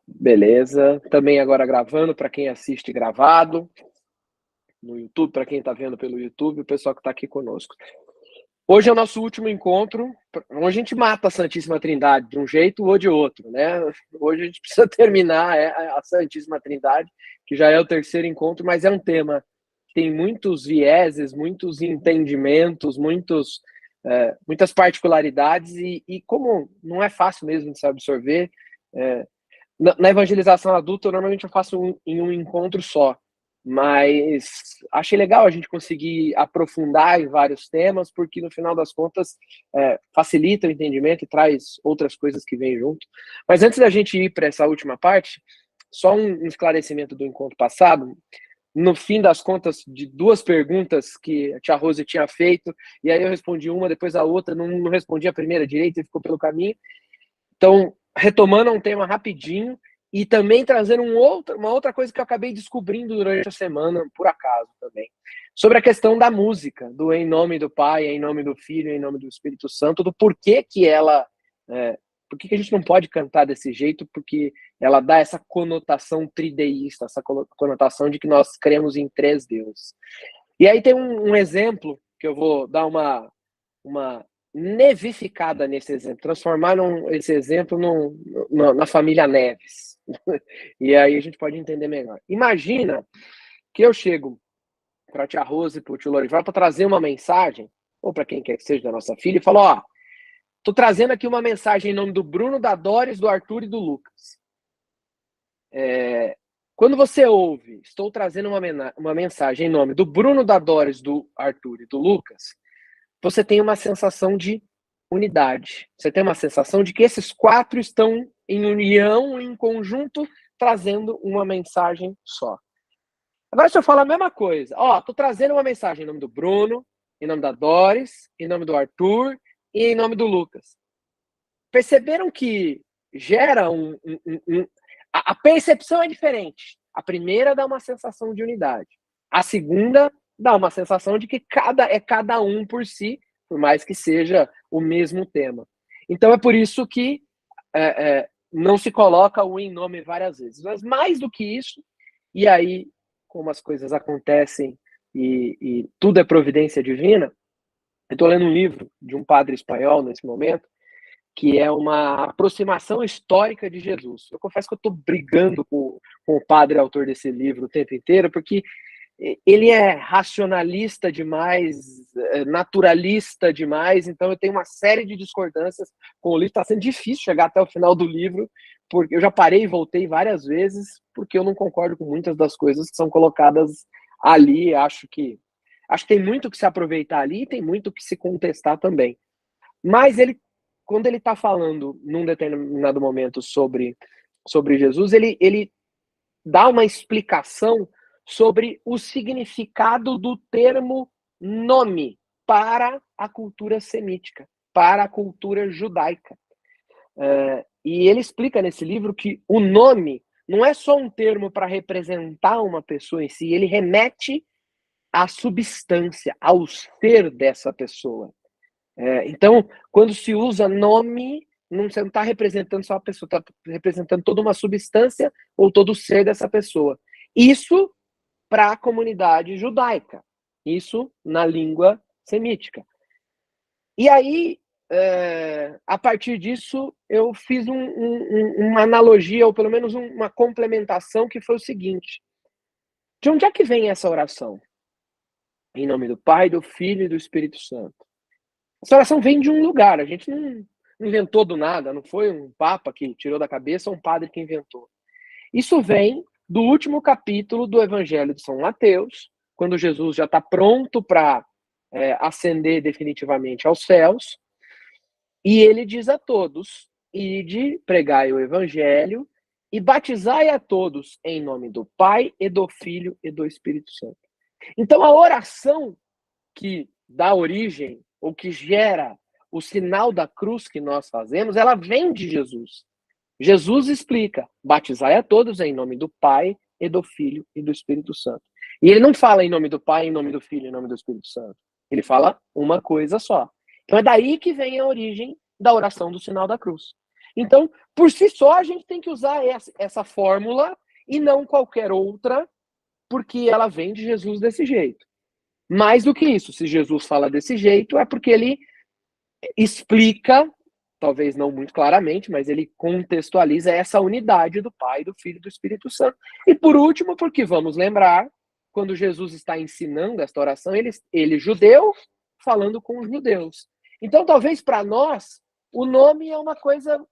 Beleza. Também agora gravando para quem assiste gravado no YouTube, para quem está vendo pelo YouTube, o pessoal que está aqui conosco. Hoje é o nosso último encontro, onde a gente mata a Santíssima Trindade de um jeito ou de outro, né? Hoje a gente precisa terminar a Santíssima Trindade, que já é o terceiro encontro, mas é um tema que tem muitos vieses, muitos entendimentos, muitas particularidades, e como não é fácil mesmo de se absorver, na evangelização adulta, normalmente eu faço em um encontro só, mas achei legal a gente conseguir aprofundar em vários temas, porque no final das contas facilita o entendimento e traz outras coisas que vêm junto. Mas antes da gente ir para essa última parte, só um esclarecimento do encontro passado. No fim das contas, de duas perguntas que a tia Rose tinha feito, e aí eu respondi uma, depois a outra, não respondi a primeira direito e ficou pelo caminho. Então, retomando um tema rapidinho e também trazendo uma outra coisa que eu acabei descobrindo durante a semana, por acaso também, sobre a questão da música, do Em Nome do Pai, Em Nome do Filho, Em Nome do Espírito Santo, do porquê que ela... por que a gente não pode cantar desse jeito? Porque ela dá essa conotação trideísta, essa conotação de que nós cremos em três deuses. E aí tem um exemplo que eu vou dar uma nevificada nesse exemplo, transformar esse exemplo na família Neves. E aí a gente pode entender melhor. Imagina que eu chego para a tia Rose e para o tio Lorival para trazer uma mensagem, ou para quem quer que seja da nossa filha, e falo, estou trazendo aqui uma mensagem em nome do Bruno, da Doris, do Arthur e do Lucas. Quando você ouve, estou trazendo uma mensagem em nome do Bruno, da Doris, do Arthur e do Lucas, você tem uma sensação de unidade. Você tem uma sensação de que esses quatro estão em união, em conjunto, trazendo uma mensagem só. Agora, se eu falar a mesma coisa, estou trazendo uma mensagem em nome do Bruno, em nome da Doris, em nome do Arthur e em nome do Lucas. Perceberam que gera a percepção é diferente. A primeira dá uma sensação de unidade. A segunda dá uma sensação de que cada um por si, por mais que seja o mesmo tema. Então é por isso que não se coloca o em nome várias vezes. Mas mais do que isso, e aí, como as coisas acontecem e tudo é providência divina, eu estou lendo um livro de um padre espanhol nesse momento, que é uma aproximação histórica de Jesus. Eu confesso que eu estou brigando com o padre autor desse livro o tempo inteiro, porque ele é racionalista demais, naturalista demais, então eu tenho uma série de discordâncias com o livro. Está sendo difícil chegar até o final do livro, porque eu já parei e voltei várias vezes, porque eu não concordo com muitas das coisas que são colocadas ali. Acho que tem muito que se aproveitar ali e tem muito que se contestar também. Mas quando ele está falando num determinado momento sobre Jesus, ele dá uma explicação sobre o significado do termo nome para a cultura semítica, para a cultura judaica. E ele explica nesse livro que o nome não é só um termo para representar uma pessoa em si, ele remete à substância, ao ser dessa pessoa. Então, quando se usa nome, você não está representando só a pessoa, está representando toda uma substância ou todo o ser dessa pessoa. Isso para a comunidade judaica, isso na língua semítica. E aí, a partir disso, eu fiz uma analogia, ou pelo menos uma complementação, que foi o seguinte: de onde é que vem essa oração? Em nome do Pai, do Filho e do Espírito Santo. Essa oração vem de um lugar, a gente não inventou do nada, não foi um papa que tirou da cabeça ou um padre que inventou. Isso vem do último capítulo do Evangelho de São Mateus, quando Jesus já está pronto para ascender definitivamente aos céus, e ele diz a todos: ide, pregai o Evangelho e batizai a todos em nome do Pai e do Filho e do Espírito Santo. Então a oração que dá origem, ou que gera o sinal da cruz que nós fazemos, ela vem de Jesus. Jesus explica: batizai a todos em nome do Pai e do Filho e do Espírito Santo. E ele não fala em nome do Pai, em nome do Filho, em nome do Espírito Santo. Ele fala uma coisa só. Então é daí que vem a origem da oração do sinal da cruz. Então, por si só, a gente tem que usar essa fórmula e não qualquer outra, porque ela vem de Jesus desse jeito. Mais do que isso, se Jesus fala desse jeito, é porque ele explica, talvez não muito claramente, mas ele contextualiza essa unidade do Pai, do Filho e do Espírito Santo. E por último, porque vamos lembrar, quando Jesus está ensinando esta oração, ele judeu, falando com os judeus. Então, talvez para nós, o nome é uma coisa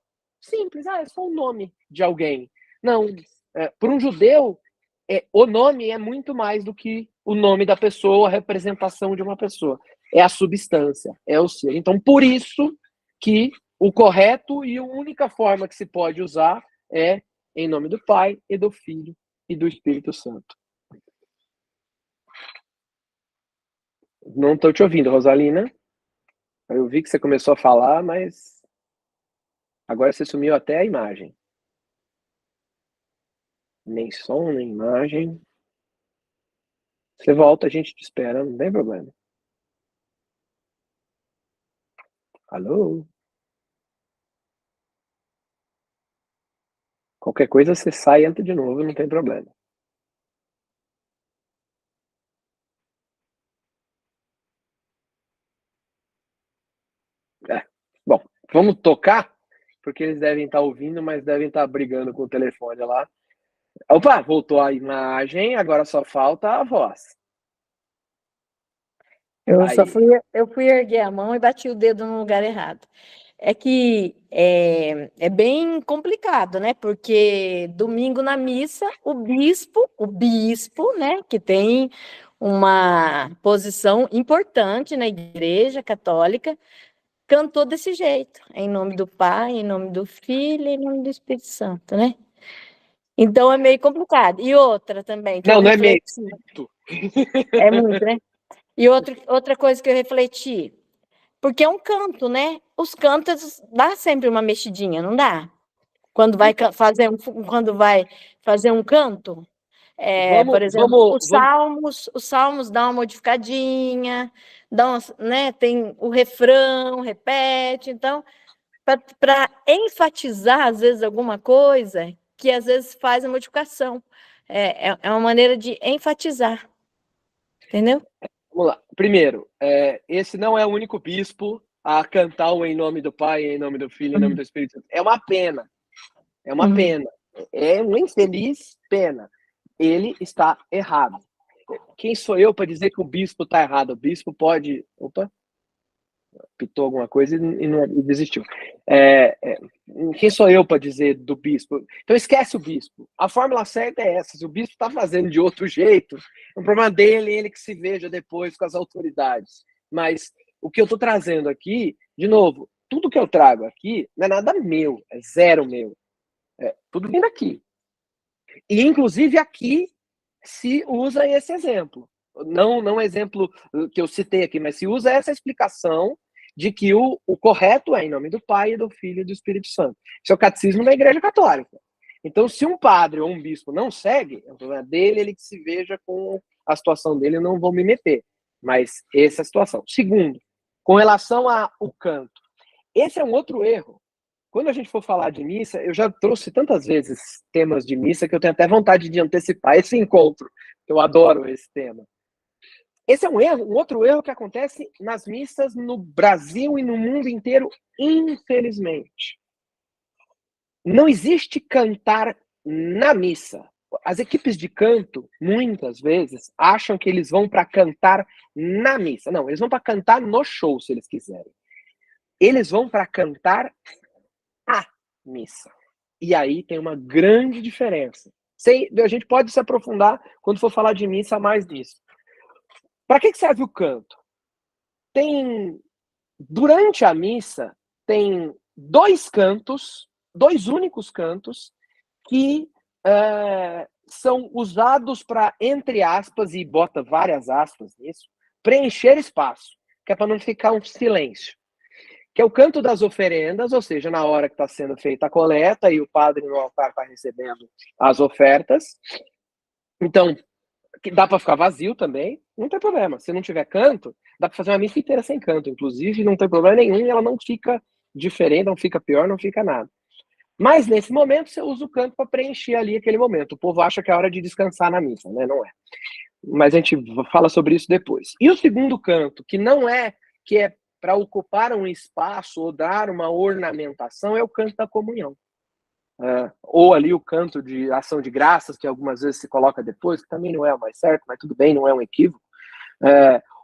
simples, é só um nome de alguém. Não, para um judeu, o nome é muito mais do que o nome da pessoa, a representação de uma pessoa. É a substância, é o ser. Então, por isso que o correto e a única forma que se pode usar é em nome do Pai e do Filho e do Espírito Santo. Não estou te ouvindo, Rosalina. Eu vi que você começou a falar, mas agora você sumiu até a imagem. Nem som, nem imagem. Você volta, a gente te espera, não tem problema. Alô? Qualquer coisa você sai e entra de novo, não tem problema. Bom, vamos tocar, porque eles devem estar ouvindo, mas devem estar brigando com o telefone lá. Opa, voltou a imagem, agora só falta a voz. Eu fui erguer a mão e bati o dedo no lugar errado. É que é bem complicado, né? Porque domingo na missa, o bispo, né, que tem uma posição importante na Igreja Católica, cantou desse jeito, em nome do Pai, em nome do Filho, em nome do Espírito Santo, né? Então é meio complicado. E outra também, que eu Não é meio. refleti. É muito, né? E outra coisa que eu refleti, porque é um canto, né? Os cantos dá sempre uma mexidinha, não dá? Quando vai fazer um canto, por exemplo, os salmos dão uma modificadinha, né? Tem o refrão, repete, então para enfatizar às vezes alguma coisa que às vezes faz a modificação, é uma maneira de enfatizar, entendeu? Vamos lá. Primeiro, esse não é o único bispo a cantar o em nome do Pai, em nome do Filho, em nome do Espírito Santo. É uma pena. É uma pena. É uma infeliz pena. Ele está errado. Quem sou eu para dizer que o bispo está errado? O bispo pode... Opa! Pitou alguma coisa e desistiu. Quem sou eu para dizer do bispo? Então esquece o bispo. A fórmula certa é essa. Se o bispo está fazendo de outro jeito, é um problema dele, ele que se veja depois com as autoridades. Mas o que eu estou trazendo aqui, de novo, tudo que eu trago aqui não é nada meu, é zero meu. Tudo vem daqui. E, inclusive, aqui se usa esse exemplo. Não o exemplo que eu citei aqui, mas se usa essa explicação de que o correto é em nome do Pai, do Filho e do Espírito Santo. Isso é o catecismo da Igreja Católica. Então, se um padre ou um bispo não segue, é um problema dele, ele que se veja com a situação dele, eu não vou me meter. Mas essa é a situação. Segundo, com relação ao canto. Esse é um outro erro. Quando a gente for falar de missa, eu já trouxe tantas vezes temas de missa que eu tenho até vontade de antecipar esse encontro. Eu adoro esse tema. Esse é um erro, um outro erro que acontece nas missas no Brasil e no mundo inteiro, infelizmente. Não existe cantar na missa. As equipes de canto, muitas vezes, acham que eles vão para cantar na missa. Não, eles vão para cantar no show, se eles quiserem. Eles vão para cantar a missa. E aí tem uma grande diferença. A gente pode se aprofundar quando for falar de missa mais nisso. Para que serve o canto? Durante a missa, tem dois únicos cantos, que são usados para, entre aspas, e bota várias aspas nisso, preencher espaço, que é para não ficar um silêncio. Que é o canto das oferendas, ou seja, na hora que está sendo feita a coleta e o padre no altar está recebendo as ofertas. Então, dá para ficar vazio também, não tem problema. Se não tiver canto, dá para fazer uma missa inteira sem canto, inclusive, não tem problema nenhum, e ela não fica diferente, não fica pior, não fica nada. Mas nesse momento você usa o canto para preencher ali aquele momento. O povo acha que é hora de descansar na missa, né? Não é. Mas a gente fala sobre isso depois. E o segundo canto, que não é, que é para ocupar um espaço ou dar uma ornamentação, é o canto da comunhão. Ou ali o canto de ação de graças, que algumas vezes se coloca depois, que também não é o mais certo, mas tudo bem, não é um equívoco.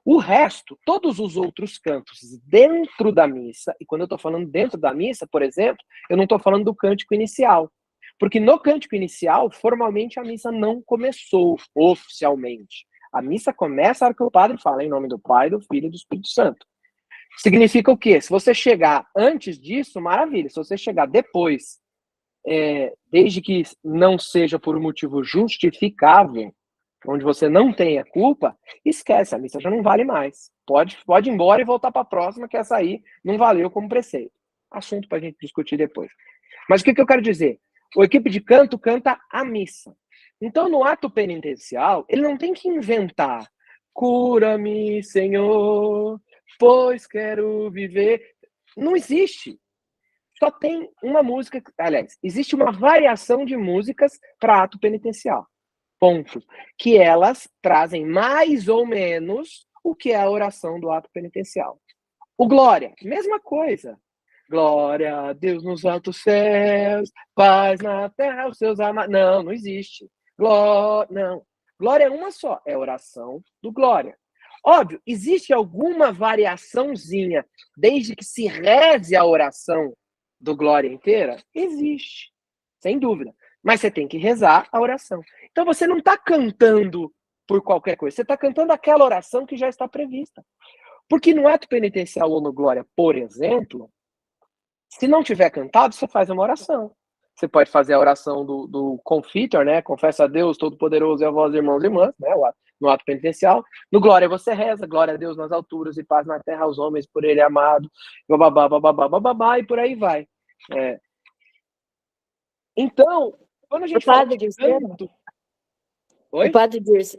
O resto, todos os outros cantos dentro da missa, e quando eu estou falando dentro da missa, por exemplo, eu não estou falando do cântico inicial, porque no cântico inicial, formalmente a missa não começou oficialmente. A missa começa a hora que o padre fala em nome do Pai, do Filho e do Espírito Santo. Significa o quê? Se você chegar antes disso, maravilha. Se você chegar depois, desde que não seja por um motivo justificável, onde você não tenha culpa, esquece, a missa já não vale mais. Pode ir embora e voltar para a próxima, que essa aí não valeu como preceito. Assunto para a gente discutir depois. Mas o que eu quero dizer? A equipe de canto canta a missa. Então, no ato penitencial, ele não tem que inventar. Cura-me, Senhor, pois quero viver. Não existe. Só tem uma música, aliás, existe uma variação de músicas para ato penitencial. Ponto. Que elas trazem mais ou menos o que é a oração do ato penitencial. O Glória, mesma coisa. Glória a Deus nos altos céus, paz na terra aos seus amados. Não, não existe. Não. Glória é uma só, é a oração do Glória. Óbvio, existe alguma variaçãozinha, desde que se reze a oração do Glória inteira? Existe, sem dúvida. Mas você tem que rezar a oração. Então você não está cantando por qualquer coisa, você está cantando aquela oração que já está prevista. Porque no ato penitencial ou no Glória, por exemplo, se não tiver cantado, você faz uma oração. Você pode fazer a oração do Confiteor, né? Confessa a Deus Todo-Poderoso e a vós, irmãos e irmãs, né? No ato penitencial. No Glória você reza, glória a Deus nas alturas e paz na terra aos homens por ele amado, bababá, bababá, bababá, e por aí vai. Então, quando a gente fala de canto... Oi?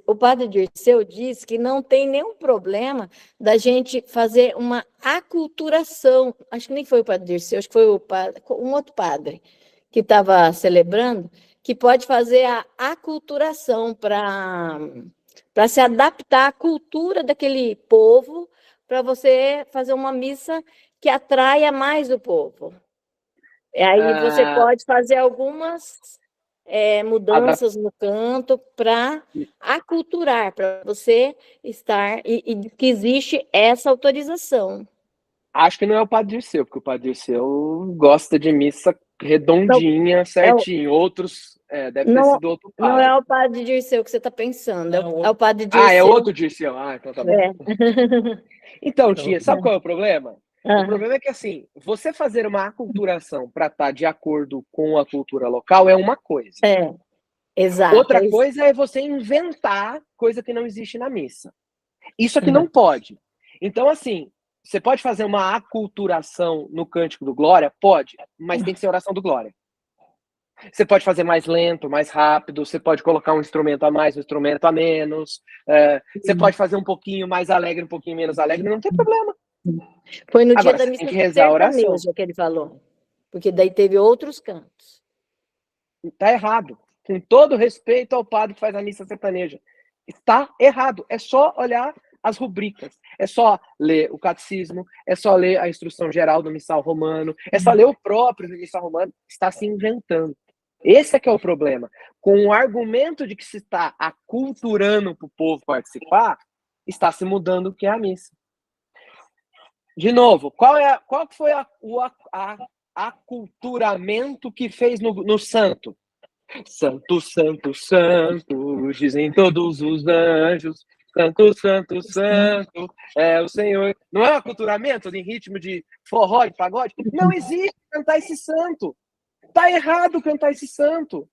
O padre Dirceu diz que não tem nenhum problema da gente fazer uma aculturação. Acho que nem foi o padre Dirceu, acho que foi um outro padre que estava celebrando, que pode fazer a aculturação para se adaptar à cultura daquele povo, para você fazer uma missa que atraia mais o povo. E aí você pode fazer algumas mudanças no canto para aculturar, para você estar, e que existe essa autorização. Acho que não é o padre Dirceu, porque o padre Dirceu gosta de missa redondinha, não, certinho. Outros, deve ter sido outro padre. Não é o padre Dirceu que você está pensando, é o padre Dirceu. Ah, é outro Dirceu. Ah, então tá bom. Então, tia, sabe qual é o problema? O problema é que, assim, você fazer uma aculturação para estar de acordo com a cultura local é uma coisa. Exato. Outra coisa é você inventar coisa que não existe na missa. Isso aqui não pode. Então, assim, você pode fazer uma aculturação no Cântico do Glória? Pode, mas tem que ser oração do Glória. Você pode fazer mais lento, mais rápido, você pode colocar um instrumento a mais, um instrumento a menos, você pode fazer um pouquinho mais alegre, um pouquinho menos alegre, não tem problema. Foi no dia da missa sertaneja que ele falou, porque daí teve outros cantos. Está errado. Com todo respeito ao padre que faz a missa sertaneja. Está errado. É só olhar as rubricas. É só ler o catecismo, é só ler a instrução geral do missal romano, é só ler o próprio missal romano. Está se inventando. Esse é que é o problema. Com o argumento de que se está aculturando para o povo participar, está se mudando o que é a missa. De novo, qual foi o aculturamento que fez no santo? Santo, santo, santo, dizem todos os anjos. Santo, santo, santo, é o Senhor. Não é um aculturamento em ritmo de forró, de pagode? Não existe cantar esse santo. Tá errado cantar esse santo.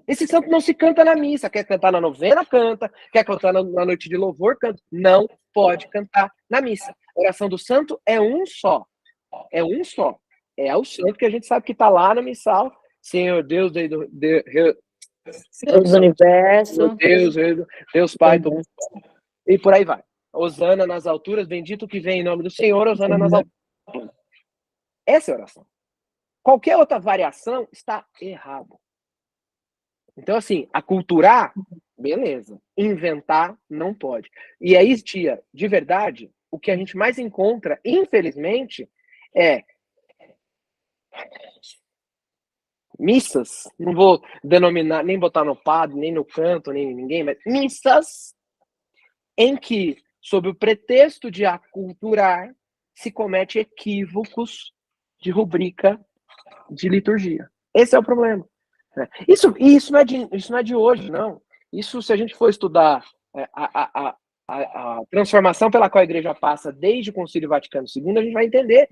Esse santo não se canta na missa. Quer cantar na novena, canta. Quer cantar na noite de louvor, canta. Não pode cantar na missa. A oração do santo é um só. É um só. É o santo que a gente sabe que está lá no missal. Senhor Deus, Deus do universo. Deus Pai, do mundo. E por aí vai. Hosana nas alturas, bendito que vem em nome do Senhor, Hosana nas alturas. Essa é a oração. Qualquer outra variação está errado. Então, assim, aculturar, beleza. Inventar, não pode. E aí, tia, de verdade, o que a gente mais encontra, infelizmente, é missas, não vou denominar, nem botar no padre, nem no canto, nem ninguém, mas missas em que, sob o pretexto de aculturar, se comete equívocos de rubrica de liturgia. Esse é o problema. Isso não é de hoje, não. Isso, se a gente for estudar a transformação pela qual a igreja passa desde o Concílio Vaticano II, a gente vai entender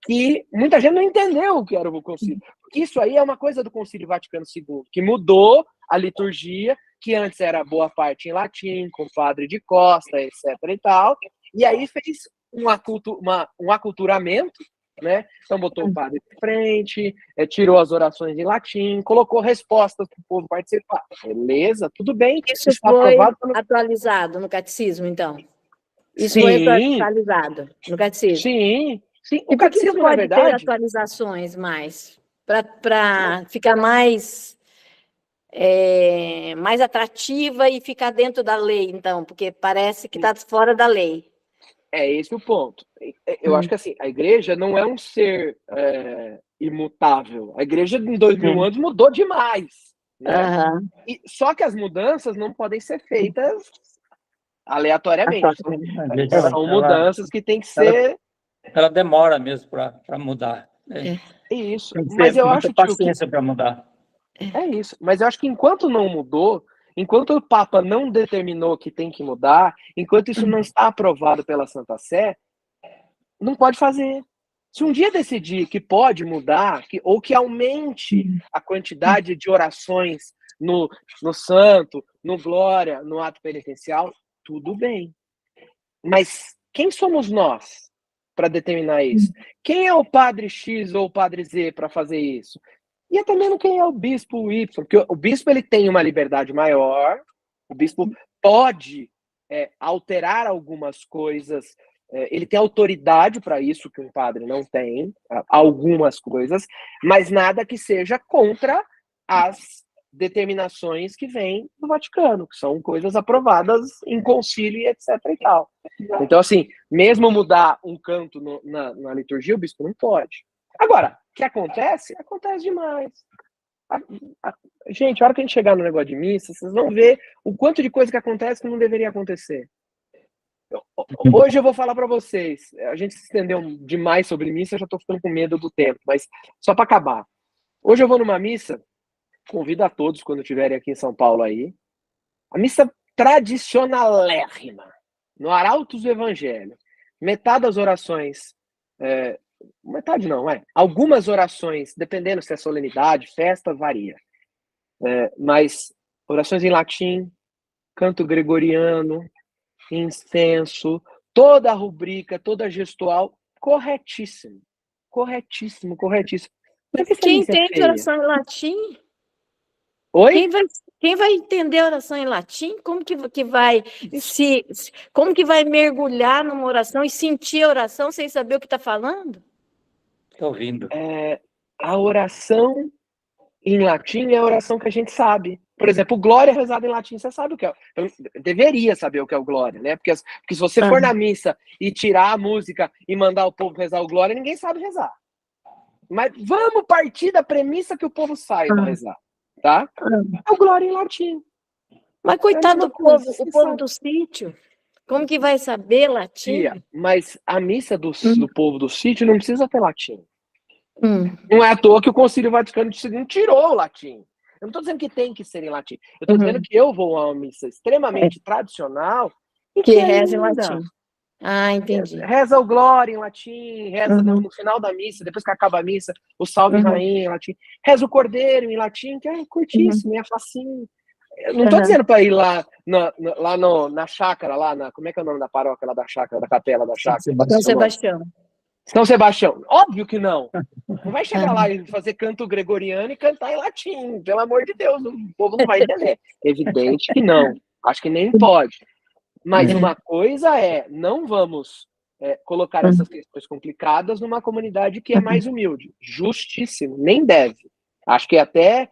que muita gente não entendeu o que era o concílio. Isso aí é uma coisa do Concílio Vaticano II, que mudou a liturgia, que antes era boa parte em latim, com padre de costa, etc. e tal, e aí fez um aculturamento, né? Então botou o padre de frente, tirou as orações em latim, colocou respostas para o povo participar. Beleza, tudo bem. Isso foi atualizado no catecismo, então? Isso sim, foi atualizado no catecismo? Sim. E por que não pode ter atualizações mais? Para ficar mais atrativa e ficar dentro da lei, então, porque parece que está fora da lei. É esse o ponto. Eu acho que assim, a igreja não é um ser imutável. A igreja em 2000 anos mudou demais. Né? Só que as mudanças não podem ser feitas aleatoriamente. São mudanças que têm que ser... Ela demora mesmo para mudar. Isso. Mas eu acho, paciência para mudar. É isso. Mas eu acho que enquanto não mudou, enquanto o Papa não determinou que tem que mudar, enquanto isso não está aprovado pela Santa Sé, não pode fazer. Se um dia decidir que pode mudar, ou que aumente a quantidade de orações no santo, no glória, no ato penitencial, tudo bem. Mas quem somos nós para determinar isso? Quem é o padre X ou o padre Z para fazer isso? E também quem é o bispo Y, porque o bispo ele tem uma liberdade maior, o bispo pode alterar algumas coisas, ele tem autoridade para isso que um padre não tem, algumas coisas, mas nada que seja contra as determinações que vêm do Vaticano, que são coisas aprovadas em concílio, etc. e tal. Então, assim, mesmo mudar um canto na liturgia, o bispo não pode. Agora, o que acontece? Acontece demais. Gente, a hora que a gente chegar no negócio de missa, vocês vão ver o quanto de coisa que acontece que não deveria acontecer. Hoje eu vou falar para vocês, a gente se estendeu demais sobre missa, eu já estou ficando com medo do tempo, mas só para acabar. Hoje eu vou numa missa, convido a todos quando estiverem aqui em São Paulo aí, a missa tradicionalérrima, no Arautos do Evangelho. Metade das orações... metade não, algumas orações, dependendo se é solenidade, festa, varia. Mas orações em latim, canto gregoriano, incenso, toda a rubrica, toda a gestual, corretíssimo. Corretíssimo. Quem entende oração em latim? Oi? Quem vai entender a oração em latim? Como que vai como que vai mergulhar numa oração e sentir a oração sem saber o que está falando? Estou ouvindo. A oração em latim é a oração que a gente sabe. Por exemplo, o glória rezado em latim, você sabe o que é. Eu deveria saber o que é o glória, né? Porque se você for na missa e tirar a música e mandar o povo rezar o glória, ninguém sabe rezar. Mas vamos partir da premissa que o povo saiba rezar, tá? É o glória em latim. Mas coitado do povo, o povo do sítio, como que vai saber latim? Mas a missa do povo do sítio não precisa ter latim. Não é à toa que o Concílio Vaticano II tirou o latim. Eu não estou dizendo que tem que ser em latim. Eu estou dizendo que eu vou a uma missa extremamente tradicional e que reza em latim. Ah, entendi. Reza o glória em latim, reza no final da missa, depois que acaba a missa, o salve rainha em latim. Reza o cordeiro em latim, que é curtíssimo, é facinho. Eu não estou dizendo para ir lá na chácara, como é que é o nome da paróquia lá da chácara, da capela da chácara? São Sebastião. São Sebastião. Óbvio que não. Não vai chegar lá e fazer canto gregoriano e cantar em latim. Pelo amor de Deus, o povo não vai entender. Evidente que não. Acho que nem pode. Mas uma coisa não vamos colocar essas questões complicadas numa comunidade que é mais humilde. Justíssimo, nem deve. Acho que até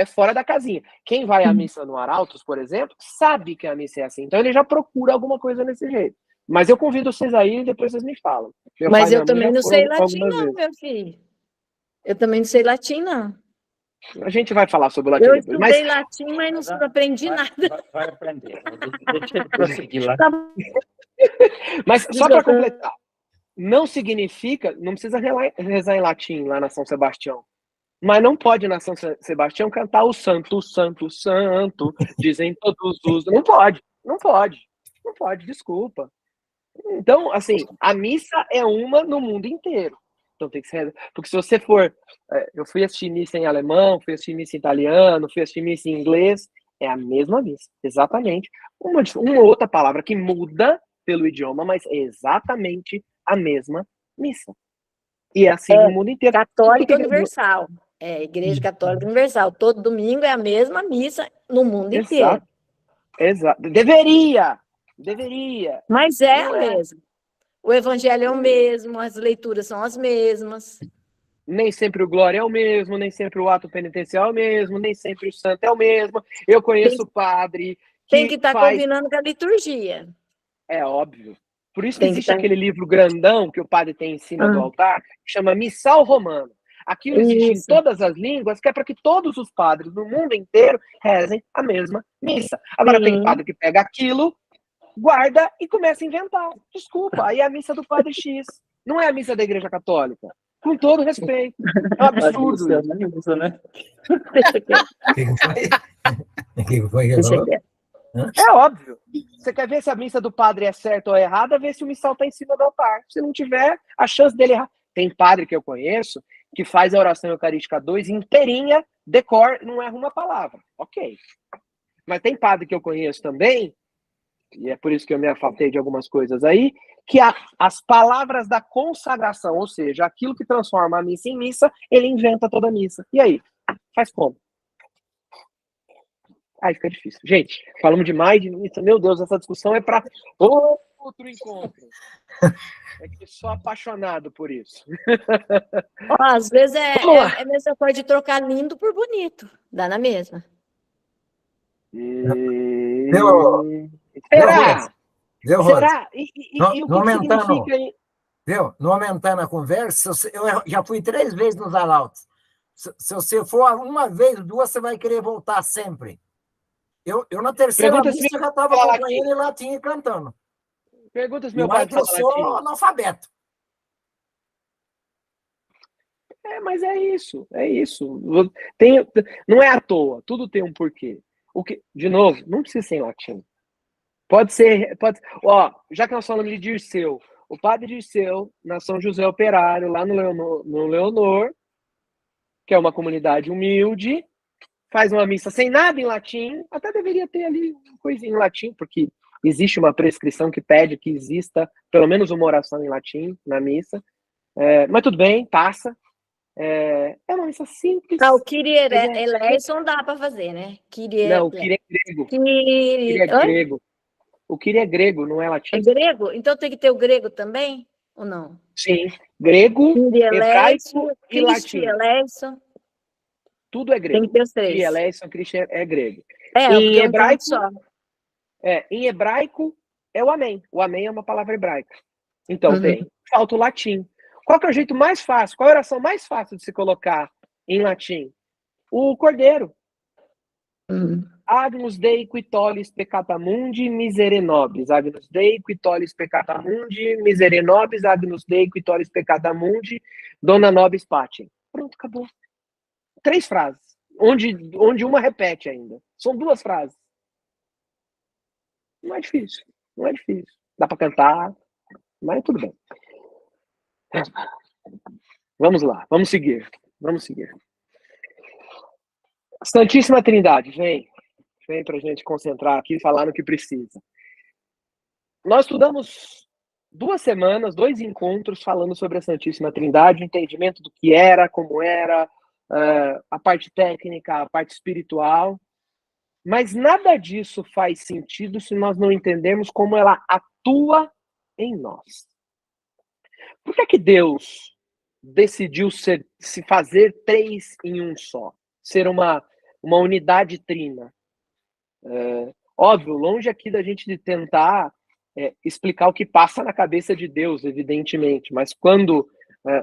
fora da casinha. Quem vai à missa no Arautos, por exemplo, sabe que a missa é assim. Então ele já procura alguma coisa desse jeito. Mas eu convido vocês aí e depois vocês me falam. Mas eu também não sei latim, não, meu filho. Eu também não sei latim, não. A gente vai falar sobre o latim Eu depois. estudei latim, mas não aprendi nada. Vai aprender. Deixa ele prosseguir lá. Mas só para completar, não significa, não precisa rezar em latim lá na São Sebastião. Mas não pode na São Sebastião cantar o santo, santo, santo, dizem todos os... Não pode, desculpa. Então, assim, a missa é uma no mundo inteiro. Então tem que ser... Porque se você for... Eu fui assistir missa em alemão, fui assistir missa em italiano, fui assistir missa em inglês, é a mesma missa, exatamente. Uma outra palavra que muda pelo idioma, mas é exatamente a mesma missa. E é assim no mundo inteiro. Católica Universal. Igreja Católica Universal. Todo domingo é a mesma missa no mundo inteiro. Exato. Deveria. Mas é mesmo. O evangelho é o mesmo, as leituras são as mesmas. Nem sempre o glória é o mesmo, nem sempre o ato penitencial é o mesmo, nem sempre o santo é o mesmo. Eu conheço padre que tem que estar combinando com a liturgia. É óbvio. Por isso que existe aquele livro grandão que o padre tem em cima do altar, que chama Missal Romano. Aquilo existe em todas as línguas, que é para que todos os padres do mundo inteiro rezem a mesma missa. Agora tem padre que pega aquilo, guarda e começa a inventar. Desculpa, aí é a missa do padre X. Não é a missa da Igreja Católica. Com todo respeito. É um absurdo isso. Né? É óbvio. Você quer ver se a missa do padre é certa ou errada, vê se o missal está em cima do altar. Se não tiver, a chance dele errar. Tem padre que eu conheço que faz a oração eucarística 2 inteirinha, decor, não erra uma palavra. Ok. Mas tem padre que eu conheço também, e é por isso que eu me afastei de algumas coisas aí, que as palavras da consagração, ou seja, aquilo que transforma a missa em missa, ele inventa toda a missa. E aí? Faz como? Aí fica difícil. Gente, falamos demais de missa. Meu Deus, essa discussão é para outro encontro. É que sou apaixonado por isso. Às vezes é mesma coisa de trocar lindo por bonito. Dá na mesma. Será? Será? E o que significa... Viu? Não aumentando a conversa, eu já fui 3 vezes nos arautos. Se você for uma vez, 2, você vai querer voltar sempre. Eu na terceira missa já estava acompanhando em latim e cantando. Pergunta se meu pai fala latim. Eu sou analfabeto. Mas é isso. Não é à toa, tudo tem um porquê. De novo, não precisa ser em latim. Pode ser. Já que nós falamos de Dirceu, o padre Dirceu, na São José Operário, lá no Leonor, que é uma comunidade humilde, faz uma missa sem nada em latim, até deveria ter ali uma coisinha em latim, porque existe uma prescrição que pede que exista pelo menos uma oração em latim na missa. Mas tudo bem, passa. É uma missa simples. O Kyrie eleison dá para fazer, né? Não, o Kyrie é grego. O Kyrie é grego, não é latim. É grego? Então tem que ter o grego também? Ou não? Sim. Grego, hebraico e latim. Eleison. Tudo é grego. Tem que ter os 3. Kyrie eleison, Cristo é grego. Em hebraico só. Em hebraico é o amém. O amém é uma palavra hebraica. Então falta o latim. Qual que é o jeito mais fácil? Qual é a oração mais fácil de se colocar em latim? O Cordeiro. Agnus Dei qui tollis peccata mundi, miserere nobis. Agnus Dei qui tollis peccata mundi, miserere nobis. Agnus Dei qui tollis peccata mundi, dona nobis pacem. Pronto, acabou. 3 frases. Onde uma repete ainda. São 2 frases. Não é difícil. Dá para cantar, mas tudo bem. Vamos lá, vamos seguir. Santíssima Trindade, vem para a gente concentrar aqui e falar no que precisa. Nós estudamos 2 semanas, 2 encontros falando sobre a Santíssima Trindade, entendimento do que era, como era, a parte técnica, a parte espiritual, mas nada disso faz sentido se nós não entendermos como ela atua em nós. Por que Deus decidiu se fazer três em um só? Ser uma unidade trina? Óbvio, longe aqui da gente de tentar explicar o que passa na cabeça de Deus, evidentemente, mas quando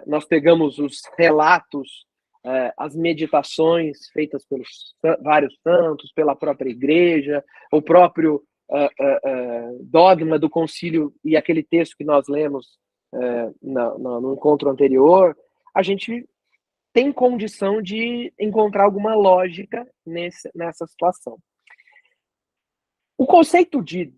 nós pegamos os relatos, as meditações feitas pelos vários santos, pela própria igreja, o próprio dogma do concílio e aquele texto que nós lemos no encontro anterior, a gente tem condição de encontrar alguma lógica nessa situação. O conceito de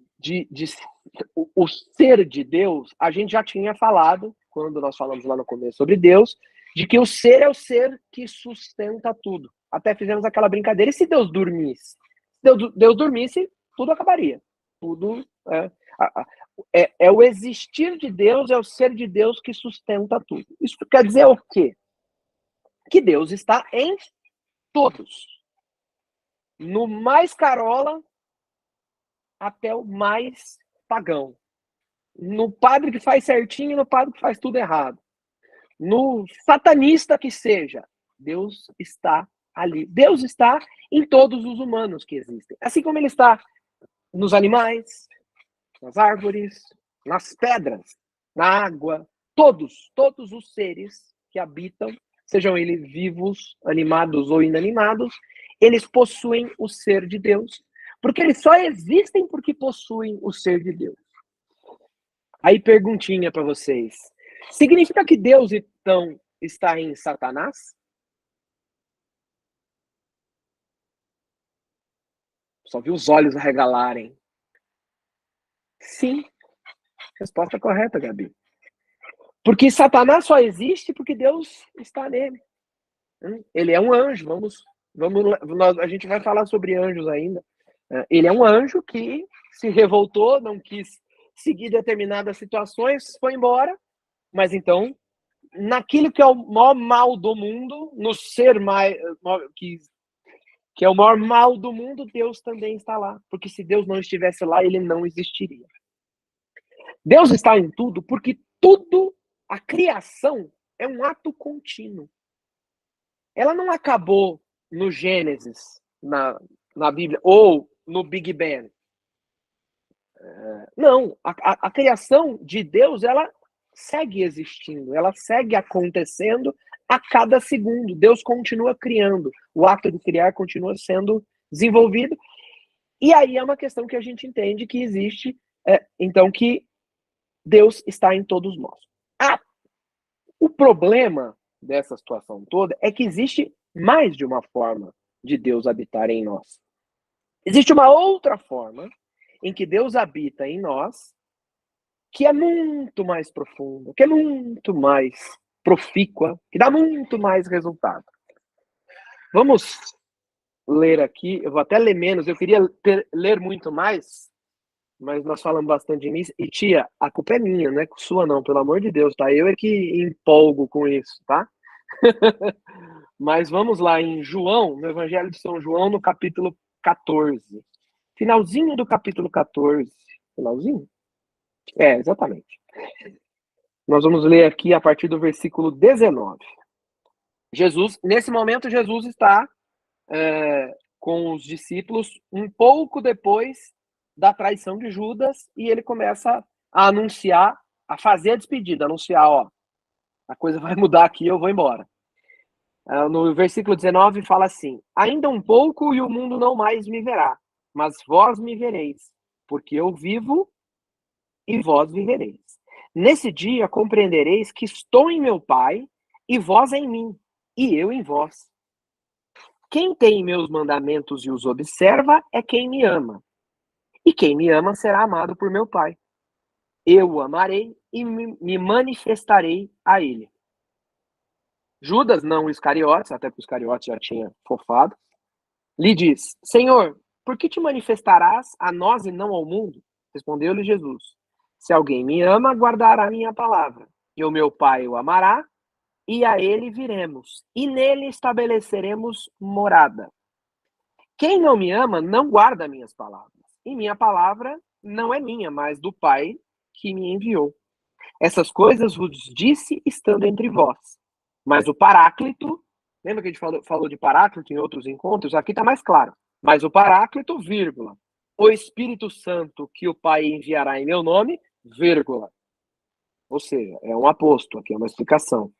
o ser de Deus, a gente já tinha falado, quando nós falamos lá no começo sobre Deus, de que o ser é o ser que sustenta tudo. Até fizemos aquela brincadeira, e se Deus dormisse? Se Deus dormisse, tudo acabaria. Tudo é o existir de Deus, é o ser de Deus que sustenta tudo. Isso quer dizer o quê? Que Deus está em todos. No mais carola até o mais pagão. No padre que faz certinho e no padre que faz tudo errado. No satanista que seja, Deus está ali. Deus está em todos os humanos que existem. Assim como ele está nos animais, nas árvores, nas pedras, na água, todos os seres que habitam, sejam eles vivos, animados ou inanimados, eles possuem o ser de Deus, porque eles só existem porque possuem o ser de Deus. Aí, perguntinha para vocês. Significa que Deus, então, está em Satanás? Só vi os olhos arregalarem. Sim. Resposta correta, Gabi. Porque Satanás só existe porque Deus está nele. Ele é um anjo. A gente vai falar sobre anjos ainda. Ele é um anjo que se revoltou, não quis seguir determinadas situações, foi embora. Mas então, naquilo que é o maior mal do mundo, no ser que é o maior mal do mundo, Deus também está lá. Porque se Deus não estivesse lá, ele não existiria. Deus está em tudo porque tudo, a criação, é um ato contínuo. Ela não acabou no Gênesis, na Bíblia, ou no Big Bang. Não, a criação de Deus, ela segue existindo, ela segue acontecendo a cada segundo. Deus continua criando, o ato de criar continua sendo desenvolvido. E aí é uma questão que a gente entende que existe, então, que Deus está em todos nós. O problema dessa situação toda é que existe mais de uma forma de Deus habitar em nós. Existe uma outra forma em que Deus habita em nós, que é muito mais profunda, que é muito mais profícua, que dá muito mais resultado. Vamos ler aqui, eu vou até ler menos, eu queria ler muito mais, mas nós falamos bastante de mim. E tia, a culpa é minha, não é sua não, pelo amor de Deus, tá? Eu é que empolgo com isso, tá? Mas vamos lá em João, no Evangelho de São João, no capítulo 14. Finalzinho do capítulo 14. Finalzinho? Exatamente. Nós vamos ler aqui a partir do versículo 19. Nesse momento, Jesus está com os discípulos um pouco depois da traição de Judas, e ele começa a anunciar, a fazer a despedida, anunciar, a coisa vai mudar aqui, eu vou embora. No versículo 19 fala assim: ainda um pouco e o mundo não mais me verá, mas vós me vereis, porque eu vivo e vós vivereis. Nesse dia compreendereis que estou em meu Pai, e vós em mim, e eu em vós. Quem tem meus mandamentos e os observa é quem me ama. E quem me ama será amado por meu Pai. Eu o amarei e me manifestarei a ele. Judas, não Iscariotes, até porque os Iscariotes já tinha fofado, lhe diz: Senhor, por que te manifestarás a nós e não ao mundo? Respondeu-lhe Jesus: se alguém me ama, guardará minha palavra. E o meu Pai o amará, e a ele viremos, e nele estabeleceremos morada. Quem não me ama, não guarda minhas palavras. E minha palavra não é minha, mas do Pai que me enviou. Essas coisas vos disse estando entre vós. Mas o Paráclito, lembra que a gente falou de Paráclito em outros encontros? Aqui está mais claro. Mas o Paráclito, vírgula, o Espírito Santo que o Pai enviará em meu nome, vírgula. Ou seja, é um aposto, aqui é uma explicação.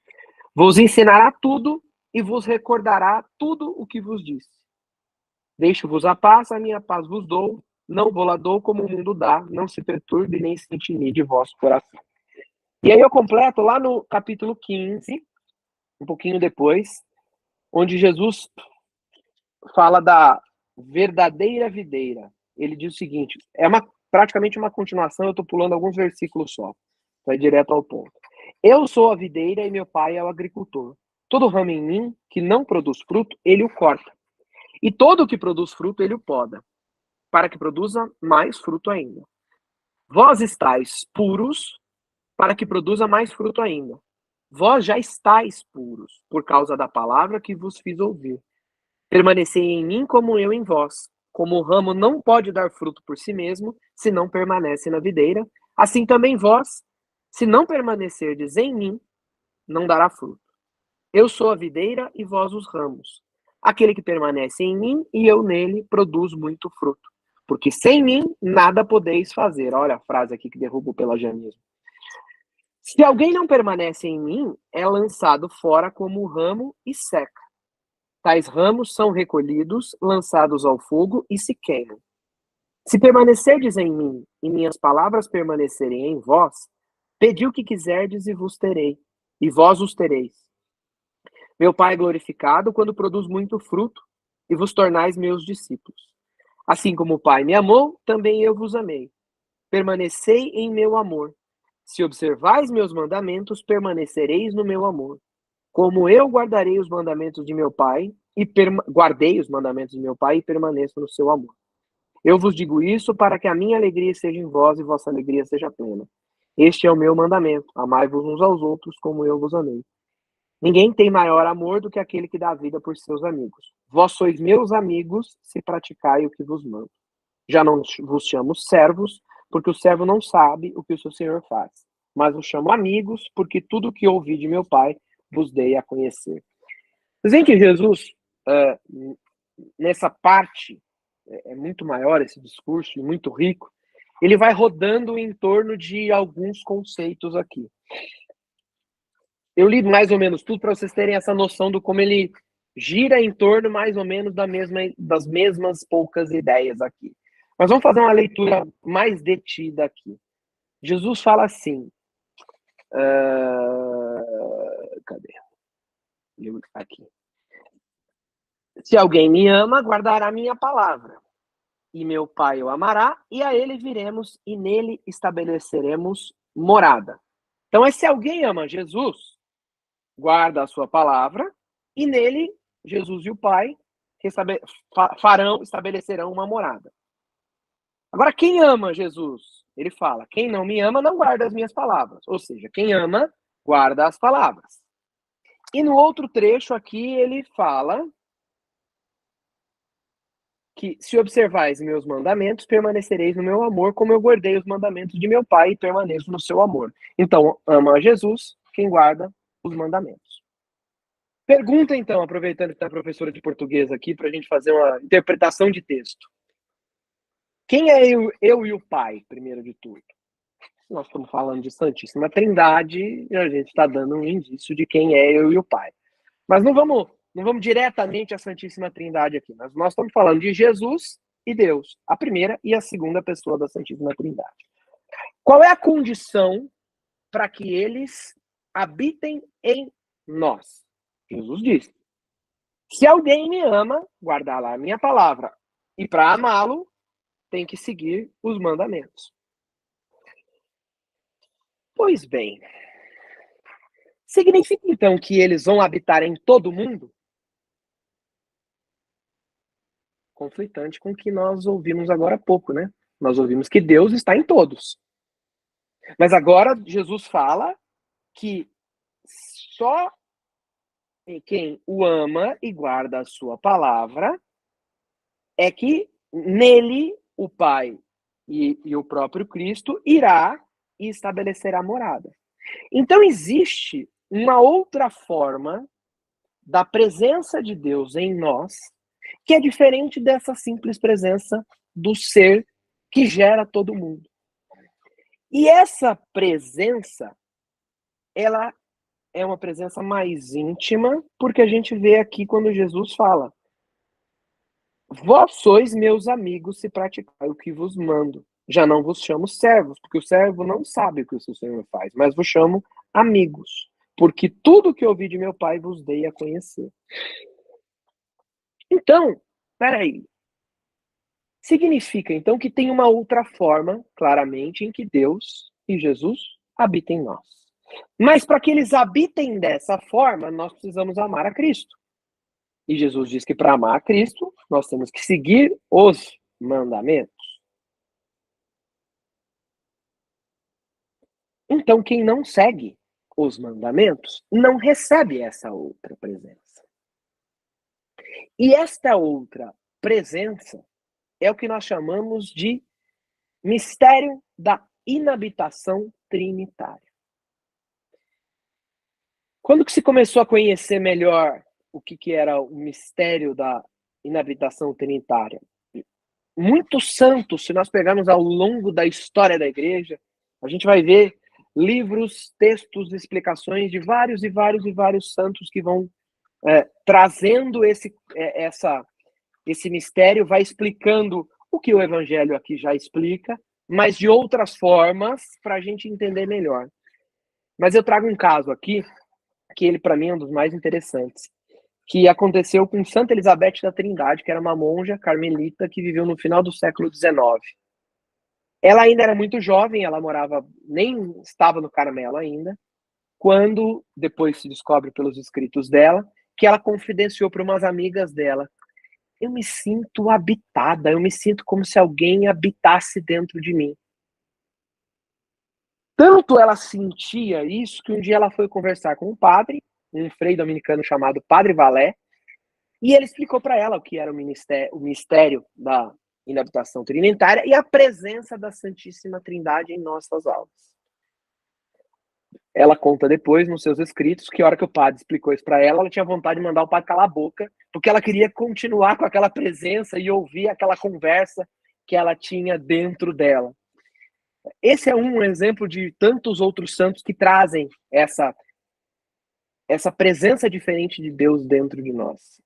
Vos ensinará tudo e vos recordará tudo o que vos disse. Deixo-vos a minha paz vos dou, não vou lá dou como o mundo dá, não se perturbe nem se intimide vosso coração. E aí eu completo lá no capítulo 15, um pouquinho depois, onde Jesus fala da verdadeira videira. Ele diz o seguinte, praticamente uma continuação, eu estou pulando alguns versículos só, vai direto ao ponto. Eu sou a videira e meu pai é o agricultor. Todo ramo em mim que não produz fruto, ele o corta. E todo o que produz fruto, ele o poda, para que produza mais fruto ainda. Vós estáis puros, para que produza mais fruto ainda. Vós já estáis puros, por causa da palavra que vos fiz ouvir. Permanecei em mim como eu em vós. Como o ramo não pode dar fruto por si mesmo, se não permanece na videira, assim também vós, se não permanecerdes em mim, não dará fruto. Eu sou a videira e vós os ramos. Aquele que permanece em mim e eu nele produz muito fruto. Porque sem mim nada podeis fazer. Olha a frase aqui que derruba o pelagianismo. Se alguém não permanece em mim, é lançado fora como ramo e seca. Tais ramos são recolhidos, lançados ao fogo e se queimam. Se permanecerdes em mim e minhas palavras permanecerem em vós, pedi o que quiserdes e vos terei, e vós os tereis. Meu Pai é glorificado quando produz muito fruto, e vos tornais meus discípulos. Assim como o Pai me amou, também eu vos amei. Permanecei em meu amor. Se observais meus mandamentos, permanecereis no meu amor. Como eu guardarei os mandamentos de meu Pai, guardei os mandamentos de meu Pai e permaneço no seu amor. Eu vos digo isso para que a minha alegria seja em vós e vossa alegria seja plena. Este é o meu mandamento, amai-vos uns aos outros como eu vos amei. Ninguém tem maior amor do que aquele que dá a vida por seus amigos. Vós sois meus amigos se praticai o que vos mando. Já não vos chamo servos, porque o servo não sabe o que o seu senhor faz. Mas vos chamo amigos, porque tudo o que ouvi de meu Pai vos dei a conhecer. Vocês veem que Jesus, nessa parte, é muito maior esse discurso, e muito rico, ele vai rodando em torno de alguns conceitos aqui. Eu li mais ou menos tudo para vocês terem essa noção do como ele gira em torno mais ou menos das mesmas poucas ideias aqui. Mas vamos fazer uma leitura mais detida aqui. Jesus fala assim, cadê? Aqui. Se alguém me ama, guardará minha palavra. E meu Pai o amará, e a ele viremos, e nele estabeleceremos morada. Então, se alguém ama Jesus, guarda a sua palavra, e nele, Jesus e o Pai estabelecerão uma morada. Agora, quem ama Jesus? Ele fala, quem não me ama, não guarda as minhas palavras. Ou seja, quem ama, guarda as palavras. E no outro trecho aqui, ele fala que se observais meus mandamentos, permanecereis no meu amor, como eu guardei os mandamentos de meu Pai e permaneço no seu amor. Então, ama a Jesus quem guarda os mandamentos. Pergunta, então, aproveitando que está a professora de português aqui, para a gente fazer uma interpretação de texto. Quem é eu e o Pai, primeiro de tudo? Nós estamos falando de Santíssima Trindade e a gente está dando um indício de quem é eu e o Pai. Mas não vamos diretamente à Santíssima Trindade aqui. Mas nós estamos falando de Jesus e Deus, a primeira e a segunda pessoa da Santíssima Trindade. Qual é a condição para que eles habitem em nós? Jesus disse, se alguém me ama, guardar lá a minha palavra. E para amá-lo, tem que seguir os mandamentos. Pois bem, significa então que eles vão habitar em todo mundo? Conflitante com o que nós ouvimos agora há pouco, né? Nós ouvimos que Deus está em todos. Mas agora Jesus fala que só quem o ama e guarda a sua palavra é que nele o Pai e o próprio Cristo irá e estabelecerá morada. Então existe uma outra forma da presença de Deus em nós, que é diferente dessa simples presença do ser que gera todo mundo. E essa presença, ela é uma presença mais íntima, porque a gente vê aqui quando Jesus fala: vós sois meus amigos se praticai o que vos mando. Já não vos chamo servos, porque o servo não sabe o que o seu Senhor faz, mas vos chamo amigos, porque tudo que ouvi de meu Pai vos dei a conhecer. Então, peraí. Significa, então, que tem uma outra forma, claramente, em que Deus e Jesus habitam em nós. Mas para que eles habitem dessa forma, nós precisamos amar a Cristo. E Jesus diz que para amar a Cristo, nós temos que seguir os mandamentos. Então, quem não segue os mandamentos não recebe essa outra presença. E esta outra presença é o que nós chamamos de mistério da inabitação trinitária. Quando que se começou a conhecer melhor o que era o mistério da inabitação trinitária? Muitos santos, se nós pegarmos ao longo da história da igreja, a gente vai ver livros, textos, explicações de vários e vários e vários santos que vão trazendo esse mistério, vai explicando o que o Evangelho aqui já explica, mas de outras formas para a gente entender melhor. Mas eu trago um caso aqui, que ele para mim é um dos mais interessantes, que aconteceu com Santa Elizabeth da Trindade, que era uma monja carmelita que viveu no final do século XIX. Ela ainda era muito jovem, ela nem estava no Carmelo ainda, quando depois se descobre pelos escritos dela, que ela confidenciou para umas amigas dela: eu me sinto habitada, eu me sinto como se alguém habitasse dentro de mim. Tanto ela sentia isso, que um dia ela foi conversar com um padre, um frei dominicano chamado Padre Valé, e ele explicou para ela o que era o mistério da inabitação trinitária e a presença da Santíssima Trindade em nossas almas. Ela conta depois, nos seus escritos, que a hora que o padre explicou isso para ela, ela tinha vontade de mandar o padre calar a boca, porque ela queria continuar com aquela presença e ouvir aquela conversa que ela tinha dentro dela. Esse é um exemplo de tantos outros santos que trazem essa presença diferente de Deus dentro de nós.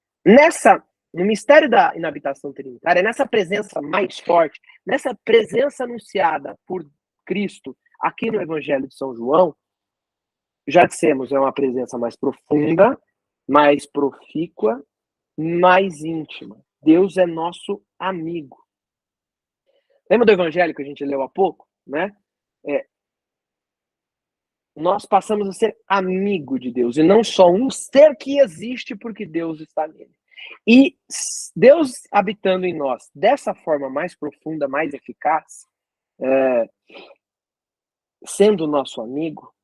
No mistério da inabitação trinitária, nessa presença mais forte, nessa presença anunciada por Cristo aqui no Evangelho de São João, já dissemos, é uma presença mais profunda, mais profícua, mais íntima. Deus é nosso amigo. Lembra do Evangelho que a gente leu há pouco, né? Nós passamos a ser amigo de Deus, e não só um ser que existe porque Deus está nele. E Deus habitando em nós dessa forma mais profunda, mais eficaz, sendo nosso amigo,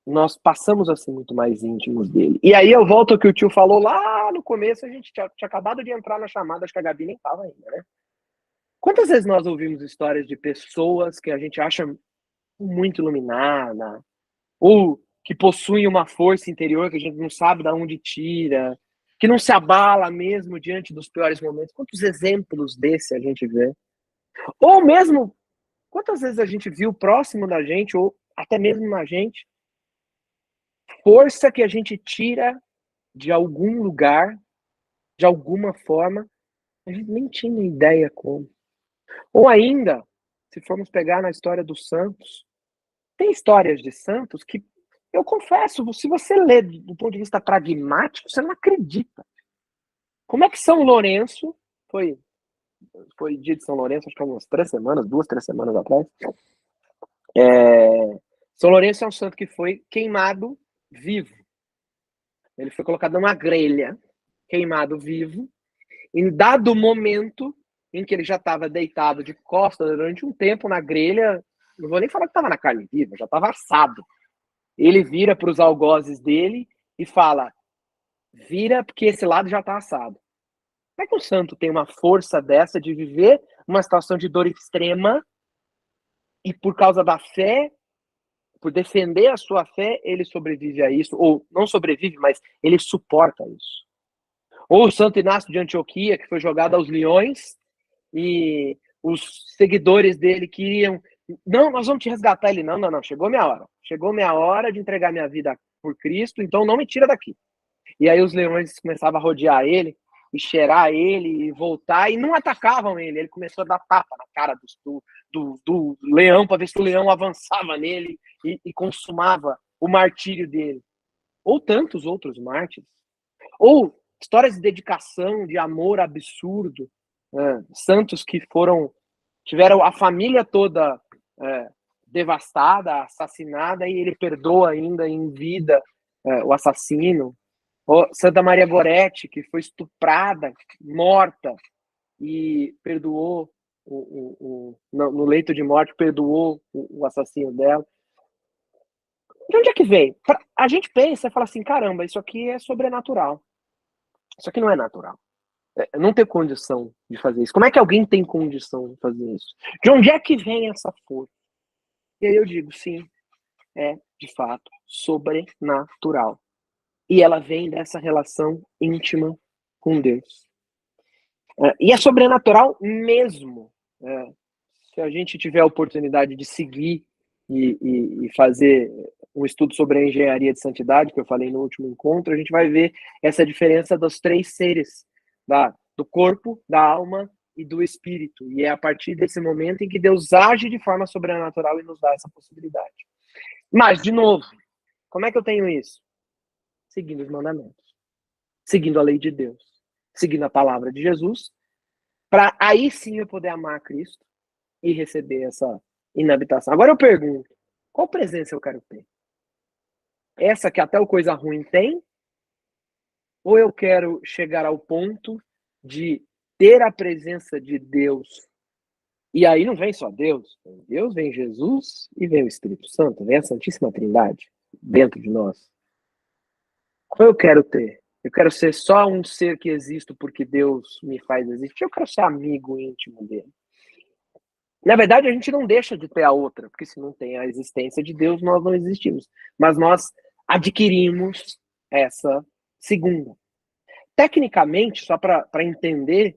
nós passamos a ser muito mais íntimos dele. E aí eu volto ao que o tio falou lá no começo, a gente tinha acabado de entrar na chamada, acho que a Gabi nem estava ainda, né? Quantas vezes nós ouvimos histórias de pessoas que a gente acha muito iluminada, ou que possuem uma força interior que a gente não sabe de onde tira, que não se abala mesmo diante dos piores momentos? Quantos exemplos desse a gente vê? Ou mesmo, quantas vezes a gente viu próximo da gente, ou até mesmo na gente, força que a gente tira de algum lugar, de alguma forma, a gente nem tinha ideia como. Ou ainda, se formos pegar na história dos santos, tem histórias de santos que, eu confesso, se você lê do ponto de vista pragmático, você não acredita. Como é que São Lourenço, foi dia de São Lourenço, acho que há umas 2, 3 semanas atrás, São Lourenço é um santo que foi queimado vivo. Ele foi colocado numa grelha, queimado vivo, em dado momento em que ele já estava deitado de costas durante um tempo na grelha, não vou nem falar que estava na carne viva, já estava assado. Ele vira para os algozes dele e fala: vira porque esse lado já está assado. Como é que o santo tem uma força dessa de viver uma situação de dor extrema e por causa da fé, por defender a sua fé, ele sobrevive a isso, ou não sobrevive, mas ele suporta isso. Ou o Santo Inácio de Antioquia, que foi jogado aos leões, e os seguidores dele queriam, não, nós vamos te resgatar. Ele, não, chegou minha hora. Chegou minha hora de entregar minha vida por Cristo, então não me tira daqui. E aí os leões começavam a rodear ele, e cheirar ele, e voltar, e não atacavam ele. Ele começou a dar tapa na cara do leão, para ver se o leão avançava nele e consumava o martírio dele. Ou tantos outros mártires. Ou histórias de dedicação, de amor absurdo. Santos que tiveram a família toda devastada, assassinada, e ele perdoa ainda em vida o assassino. Santa Maria Goretti, que foi estuprada, morta, e perdoou no leito de morte, perdoou o assassino dela. De onde é que vem? A gente pensa e fala assim, caramba, isso aqui é sobrenatural. Isso aqui não é natural. Não tem condição de fazer isso. Como é que alguém tem condição de fazer isso? De onde é que vem essa força? E aí eu digo, sim, é de fato sobrenatural. E ela vem dessa relação íntima com Deus. E é sobrenatural mesmo. Se a gente tiver a oportunidade de seguir e fazer um estudo sobre a engenharia de santidade, que eu falei no último encontro, a gente vai ver essa diferença dos três seres, do corpo, da alma e do espírito. E é a partir desse momento em que Deus age de forma sobrenatural e nos dá essa possibilidade. Mas, de novo, como é que eu tenho isso? Seguindo os mandamentos, seguindo a lei de Deus, seguindo a palavra de Jesus, para aí sim eu poder amar a Cristo e receber essa inabitação. Agora eu pergunto, qual presença eu quero ter? Essa que até o coisa ruim tem? Ou eu quero chegar ao ponto de ter a presença de Deus? E aí não vem só Deus, vem Deus, vem Jesus e vem o Espírito Santo, vem a Santíssima Trindade dentro de nós. Qual eu quero ter? Eu quero ser só um ser que existo porque Deus me faz existir? Eu quero ser amigo íntimo dele. Na verdade, a gente não deixa de ter a outra, porque se não tem a existência de Deus, nós não existimos. Mas nós adquirimos essa segunda. Tecnicamente, só para entender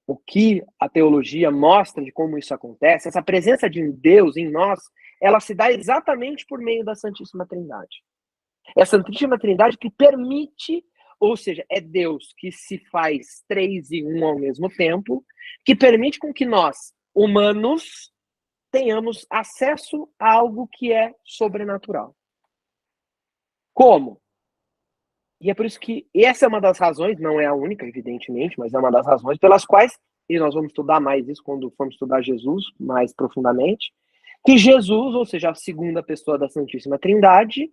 o que a teologia mostra de como isso acontece, essa presença de Deus em nós, ela se dá exatamente por meio da Santíssima Trindade. É a Santíssima Trindade que permite, ou seja, é Deus que se faz 3 e 1 ao mesmo tempo, que permite com que nós, humanos, tenhamos acesso a algo que é sobrenatural. Como? E é por isso que essa é uma das razões, não é a única, evidentemente, mas é uma das razões pelas quais, e nós vamos estudar mais isso quando formos estudar Jesus mais profundamente, que Jesus, ou seja, a segunda pessoa da Santíssima Trindade,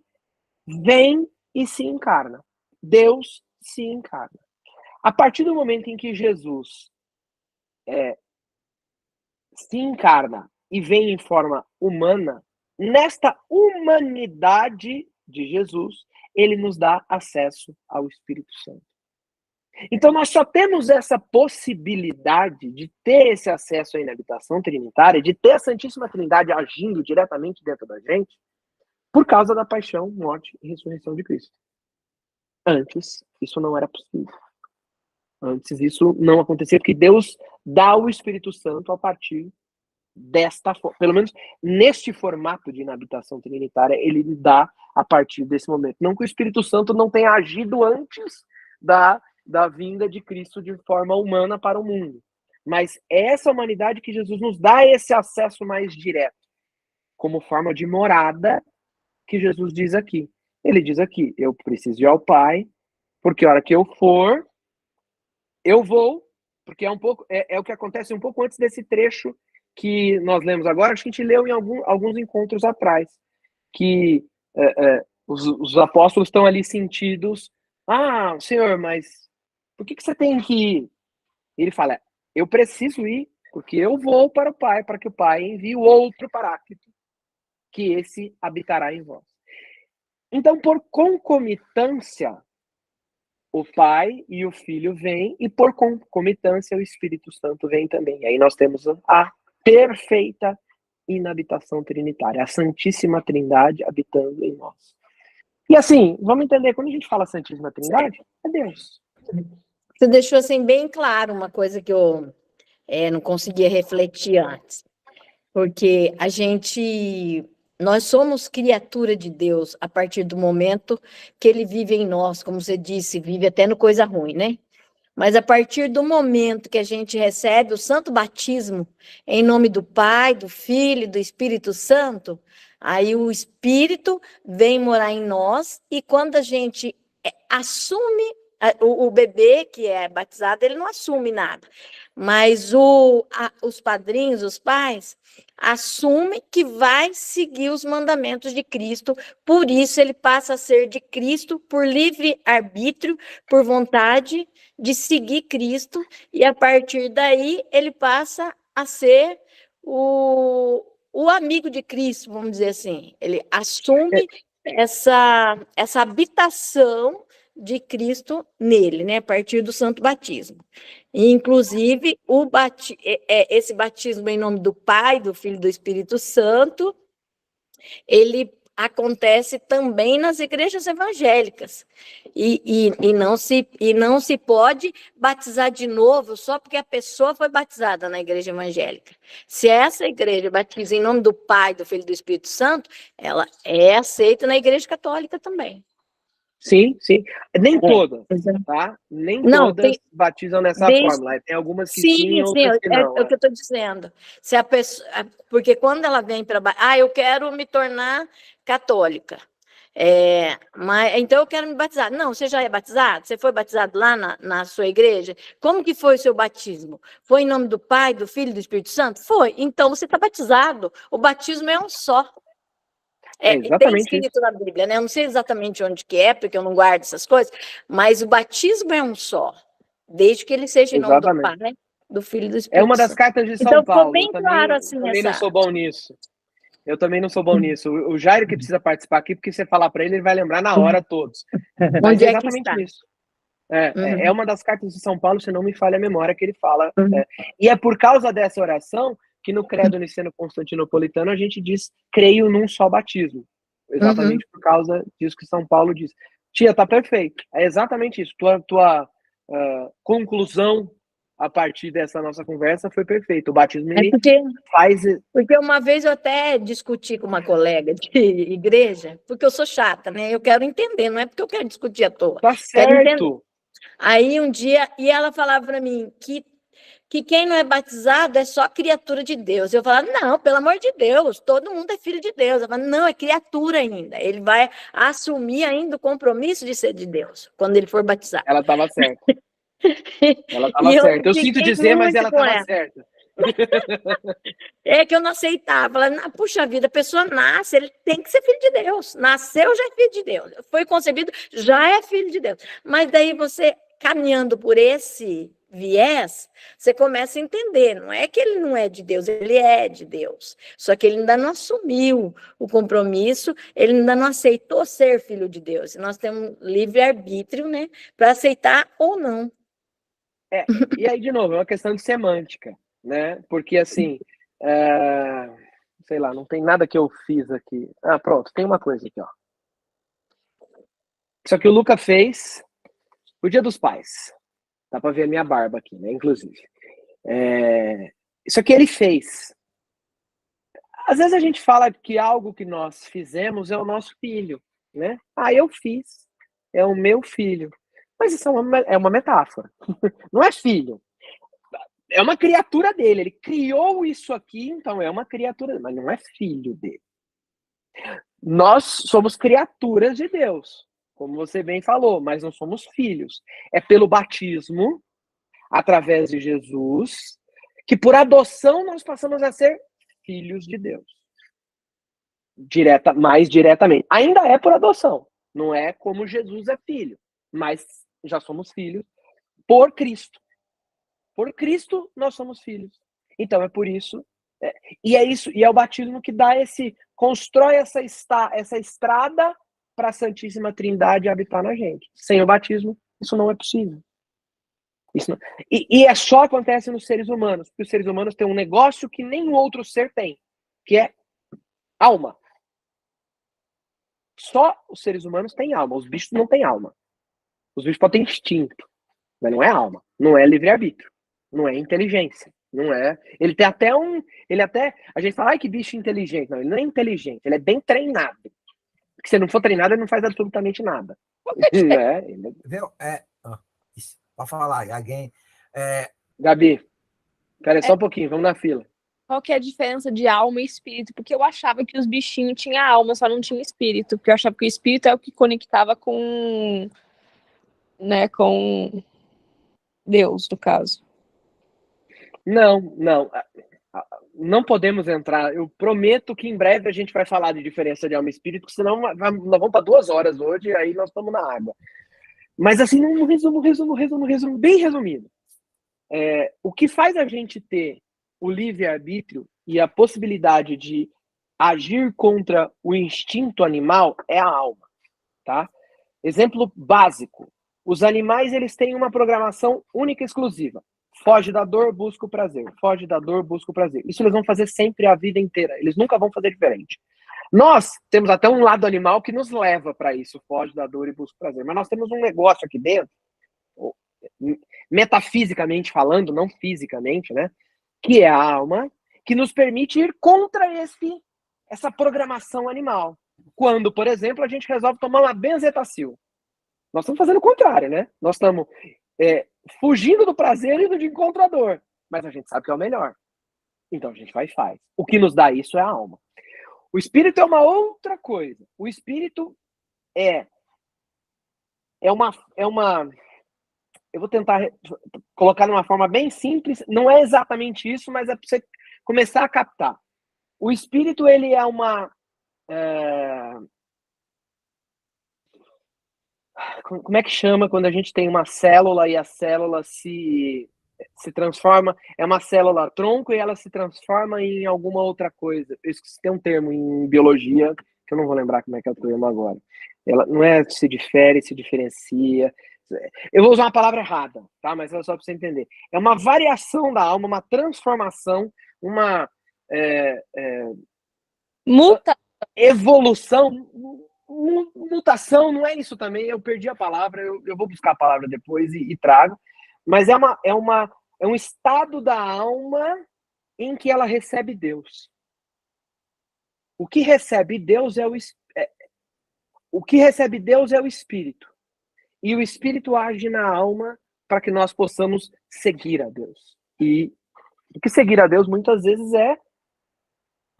vem e se encarna. Deus se encarna. A partir do momento em que Jesus se encarna e vem em forma humana, nesta humanidade de Jesus, ele nos dá acesso ao Espírito Santo. Então nós só temos essa possibilidade de ter esse acesso à inabitação trinitária, de ter a Santíssima Trindade agindo diretamente dentro da gente, por causa da paixão, morte e ressurreição de Cristo. Antes, isso não era possível. Antes, isso não acontecia, porque Deus dá o Espírito Santo a partir desta forma. Pelo menos neste formato de inabitação trinitária, ele dá a partir desse momento. Não que o Espírito Santo não tenha agido antes da vinda de Cristo de forma humana para o mundo. Mas é essa humanidade que Jesus nos dá esse acesso mais direto, como forma de morada, que Jesus diz aqui. Ele diz aqui, eu preciso ir ao Pai, porque a hora que eu for, eu vou, porque é o que acontece um pouco antes desse trecho que nós lemos agora, acho que a gente leu em alguns encontros atrás, que os apóstolos estão ali sentidos, Senhor, mas por que você tem que ir? Ele fala, eu preciso ir, porque eu vou para o Pai, para que o Pai envie o outro Paráclito, que esse habitará em vós. Então, por concomitância, o Pai e o Filho vêm, e por concomitância o Espírito Santo vem também. Aí nós temos a perfeita inabitação trinitária, a Santíssima Trindade habitando em nós. E assim, vamos entender, quando a gente fala Santíssima Trindade, é Deus. Você deixou assim bem claro uma coisa que eu não conseguia refletir antes. Porque nós somos criatura de Deus a partir do momento que ele vive em nós, como você disse, vive até no coisa ruim, né? Mas a partir do momento que a gente recebe o santo batismo em nome do Pai, do Filho e do Espírito Santo, aí o Espírito vem morar em nós e quando a gente assume, o bebê que é batizado, ele não assume nada, mas os padrinhos, os pais, assumem que vai seguir os mandamentos de Cristo, por isso ele passa a ser de Cristo por livre arbítrio, por vontade de seguir Cristo, e a partir daí ele passa a ser o amigo de Cristo, vamos dizer assim. Ele assume essa habitação de Cristo nele, né, a partir do santo batismo. E, inclusive, esse batismo em nome do Pai, do Filho e do Espírito Santo, ele acontece também nas igrejas evangélicas. E não se pode batizar de novo só porque a pessoa foi batizada na igreja evangélica. Se essa igreja batiza em nome do Pai, do Filho e do Espírito Santo, ela é aceita na igreja católica também. Sim, sim. Nem todas, tá? Nem não, todas batizam nessa fórmula. Tem algumas que sim, outras que não. É o que eu estou dizendo. Se a pessoa, porque quando ela vem para... eu quero me tornar católica. Então eu quero me batizar. Não, você já é batizado? Você foi batizado lá na sua igreja? Como que foi o seu batismo? Foi em nome do Pai, do Filho e do Espírito Santo? Foi. Então você está batizado. O batismo é um só. Tem escrito na Bíblia, né? Eu não sei exatamente onde que é, porque eu não guardo essas coisas, mas o batismo é um só, desde que ele seja em nome do Pai, né? Do Filho e do Espírito Santo. É uma das cartas de São então, Paulo. Ficou bem claro assim, também não sou bom nisso. Eu também não sou bom nisso. O Jairo que precisa participar aqui, porque você falar para ele, ele vai lembrar na hora todos. Mas é exatamente isso. É uma das cartas de São Paulo, se não me falha a memória, que ele fala. E é por causa dessa oração que no credo niceno-constantinopolitano a gente diz, creio num só batismo. Exatamente por causa disso que São Paulo diz. Tia, tá perfeito. É exatamente isso. Tua conclusão a partir dessa nossa conversa foi perfeita. O batismo faz... Porque uma vez eu até discuti com uma colega de igreja, porque eu sou chata, né? Eu quero entender, não é porque eu quero discutir à toa. Tá certo. Aí um dia, e ela falava para mim que quem não é batizado é só criatura de Deus. Eu falava, não, pelo amor de Deus, todo mundo é filho de Deus. Ela falava, não, é criatura ainda. Ele vai assumir ainda o compromisso de ser de Deus, quando ele for batizado. Ela estava certa. Ela estava certa. Eu sinto dizer, mas ela estava certa. É que eu não aceitava. Puxa vida, a pessoa nasce, ele tem que ser filho de Deus. Nasceu, já é filho de Deus. Foi concebido, já é filho de Deus. Mas daí você, caminhando por esse viés, você começa a entender, não é que ele não é de Deus, ele é de Deus, só que ele ainda não assumiu o compromisso, ele ainda não aceitou ser filho de Deus, nós temos livre-arbítrio, né, para aceitar ou não. E aí, de novo, é uma questão de semântica, né, porque assim, sei lá, não tem nada que eu fiz aqui, pronto, tem uma coisa aqui, ó. Isso aqui o Luca fez o Dia dos Pais. Dá para ver a minha barba aqui, né? Inclusive. Isso aqui ele fez. Às vezes a gente fala que algo que nós fizemos é o nosso filho, né? Eu fiz. É o meu filho. Mas isso é uma metáfora. Não é filho. É uma criatura dele. Ele criou isso aqui, então é uma criatura, mas não é filho dele. Nós somos criaturas de Deus. Como você bem falou, mas não somos filhos. É pelo batismo, através de Jesus, que por adoção nós passamos a ser filhos de Deus. Mais diretamente. Ainda é por adoção. Não é como Jesus é filho. Mas já somos filhos por Cristo. Por Cristo nós somos filhos. Então é por isso. E é isso. E é o batismo que dá constrói essa estrada para a Santíssima Trindade habitar na gente. Sem o batismo, isso não é possível. Isso não... e é só acontece nos seres humanos, porque os seres humanos têm um negócio que nenhum outro ser tem, que é alma. Só os seres humanos têm alma, os bichos não têm alma. Os bichos podem ter instinto, mas não é alma, não é livre-arbítrio, não é inteligência, não é... Ele tem até a gente fala, ai, que bicho inteligente. Não, ele não é inteligente, ele é bem treinado. Porque se ele não for treinado, ele não faz absolutamente nada. Viu? Pode falar, alguém... Gabi, pera aí só um pouquinho, vamos na fila. Qual que é a diferença de alma e espírito? Porque eu achava que os bichinhos tinham alma, só não tinha espírito. Porque eu achava que o espírito é o que conectava com... né, com Deus, no caso. Não podemos entrar. Eu prometo que em breve a gente vai falar de diferença de alma e espírito, senão nós vamos para 2 horas hoje e aí nós estamos na água. Mas assim, num resumo bem resumido. O que faz a gente ter o livre-arbítrio e a possibilidade de agir contra o instinto animal é a alma, tá? Exemplo básico. Os animais, eles têm uma programação única e exclusiva. Foge da dor, busca o prazer. Foge da dor, busca o prazer. Isso eles vão fazer sempre a vida inteira. Eles nunca vão fazer diferente. Nós temos até um lado animal que nos leva para isso. Foge da dor e busca o prazer. Mas nós temos um negócio aqui dentro, metafisicamente falando, não fisicamente, né? Que é a alma, que nos permite ir contra essa programação animal. Quando, por exemplo, a gente resolve tomar uma benzetacil. Nós estamos fazendo o contrário, né? Nós estamos fugindo do prazer e do de encontro à dor. Mas a gente sabe que é o melhor. Então a gente vai e faz. O que nos dá isso é a alma. O espírito é uma outra coisa. O espírito é uma... Eu vou tentar colocar de uma forma bem simples. Não é exatamente isso, mas é para você começar a captar. O espírito, ele é uma... Como é que chama quando a gente tem uma célula e a célula se transforma? É uma célula tronco e ela se transforma em alguma outra coisa. Eu esqueci, tem um termo em biologia, que eu não vou lembrar como é que é o termo agora. Ela não é se difere, se diferencia. Eu vou usar uma palavra errada, tá? Mas é só para você entender. É uma variação da alma, uma transformação, uma evolução, mutação, não é isso também. Eu perdi a palavra, eu vou buscar a palavra depois e trago. Mas é um estado da alma em que ela recebe Deus. O que recebe Deus é o espírito. E o espírito age na alma para que nós possamos seguir a Deus. E o que seguir a Deus muitas vezes é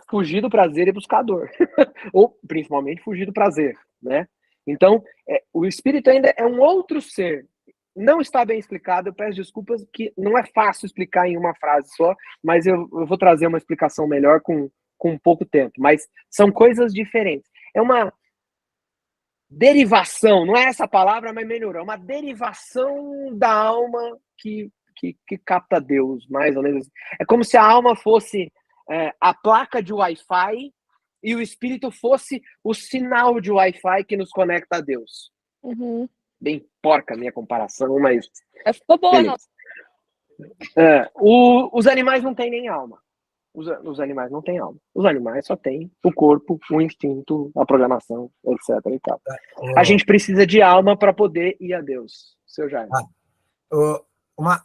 fugir do prazer e buscar a dor. Ou, principalmente, fugir do prazer, né? Então, o espírito ainda é um outro ser. Não está bem explicado, eu peço desculpas, que não é fácil explicar em uma frase só, mas eu vou trazer uma explicação melhor com pouco tempo. Mas são coisas diferentes. É uma derivação, não é essa palavra, mas melhorou. É uma derivação da alma que capta Deus, mais ou menos. É como se a alma fosse a placa de Wi-Fi e o espírito fosse o sinal de Wi-Fi que nos conecta a Deus. Uhum. Bem porca a minha comparação, mas... Ficou boa, não. Os animais não têm nem alma. Os animais não têm alma. Os animais só têm o corpo, o instinto, a programação, etc. E tal. A gente precisa de alma para poder ir a Deus. Seu Jair.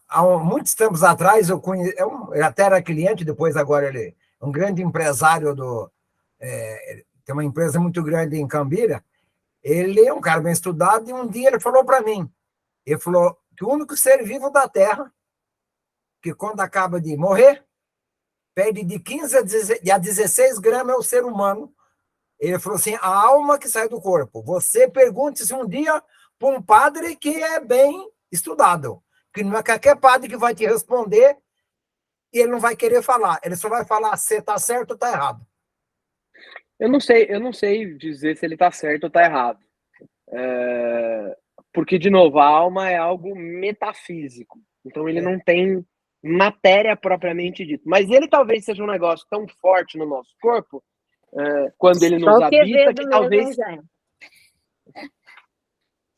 Há muitos tempos atrás, eu até era cliente, depois agora ele é um grande empresário tem uma empresa muito grande em Cambira. Ele é um cara bem estudado e um dia ele falou para mim, ele falou que o único ser vivo da Terra, que quando acaba de morrer, perde de 15 a 16 gramas é o ser humano. Ele falou assim, a alma que sai do corpo. Você pergunte-se um dia para um padre que é bem estudado, que não é qualquer padre que vai te responder e ele não vai querer falar. Ele só vai falar se está certo ou está errado. Eu não sei dizer se ele está certo ou está errado. Porque, de novo, a alma é algo metafísico. Então, ele não tem matéria propriamente dita. Mas ele talvez seja um negócio tão forte no nosso corpo, quando ele nos habita, que talvez...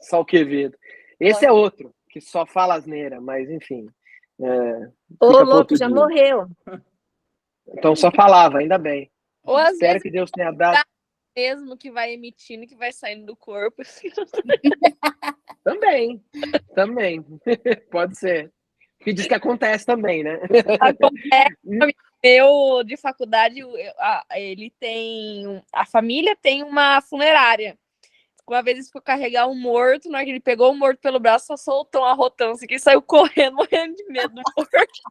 Só o Quevedo. Esse é outro. que só fala asneira, mas enfim. Ô, Fica pro louco, outro já dia. morreu. Então só falava, ainda bem. Ou às Espero vezes que Deus tenha dado. mesmo que vai emitindo, que vai saindo do corpo. Assim. Também. Pode ser. Que diz que acontece também, né? Acontece. Eu, de faculdade, ele tem. A família tem uma funerária. Uma vez ele foi carregar um morto, na hora que ele pegou o morto pelo braço, só soltou uma rotância que saiu correndo, morrendo de medo do morto.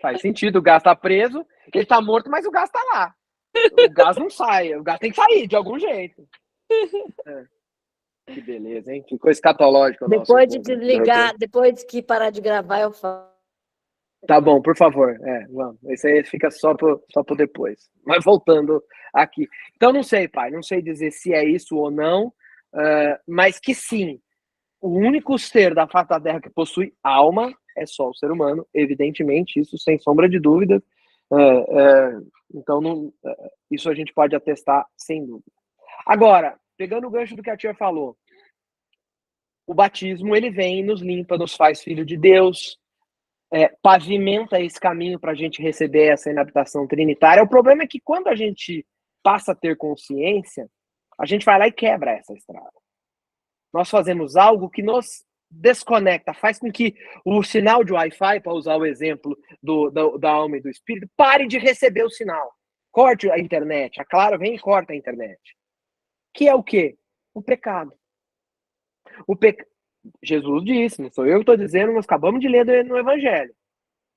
Faz sentido, o gás tá preso, ele tá morto, mas o gás tá lá. O gás não sai, o gás tem que sair de algum jeito. Que beleza, hein? Ficou escatológico o nosso Depois de encontro. desligar, depois que parar de gravar, eu falo. Tá bom, por favor. Vamos. Esse aí fica só por depois. Mas voltando aqui. Então, não sei, pai. Não sei dizer se é isso ou não, mas que sim. O único ser da face da Terra que possui alma é só o ser humano. Evidentemente, isso sem sombra de dúvida. Então, isso a gente pode atestar sem dúvida. Agora, pegando o gancho do que a tia falou, o batismo, ele vem, nos limpa, nos faz filho de Deus, pavimenta esse caminho para a gente receber essa inabitação trinitária. O problema é que quando a gente passa a ter consciência, a gente vai lá e quebra essa estrada. Nós fazemos algo que nos desconecta, faz com que o sinal de Wi-Fi, para usar o exemplo da alma e do espírito, pare de receber o sinal. Corte a internet. A Claro vem e corta a internet. Que é o quê? O pecado. Jesus disse, não sou eu que estou dizendo, nós acabamos de ler no Evangelho.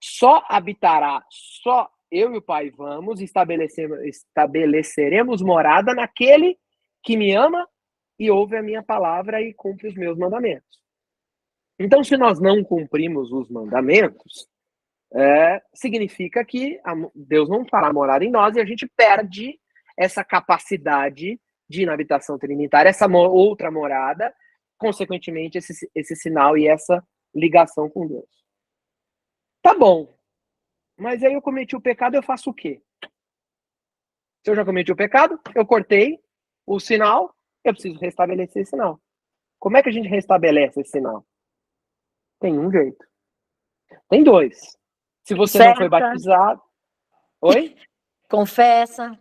Só habitará, só eu e o Pai vamos, estabeleceremos morada naquele que me ama e ouve a minha palavra e cumpre os meus mandamentos. Então, se nós não cumprimos os mandamentos, significa que Deus não fará morar em nós e a gente perde essa capacidade de inabitação trinitária, essa outra morada, consequentemente, esse sinal e essa ligação com Deus. Tá bom, mas aí eu cometi o pecado, eu faço o quê? Se eu já cometi o pecado, eu cortei o sinal, eu preciso restabelecer esse sinal. Como é que a gente restabelece esse sinal? Tem um jeito. Tem dois. Se você não foi batizado... Oi? Confessa.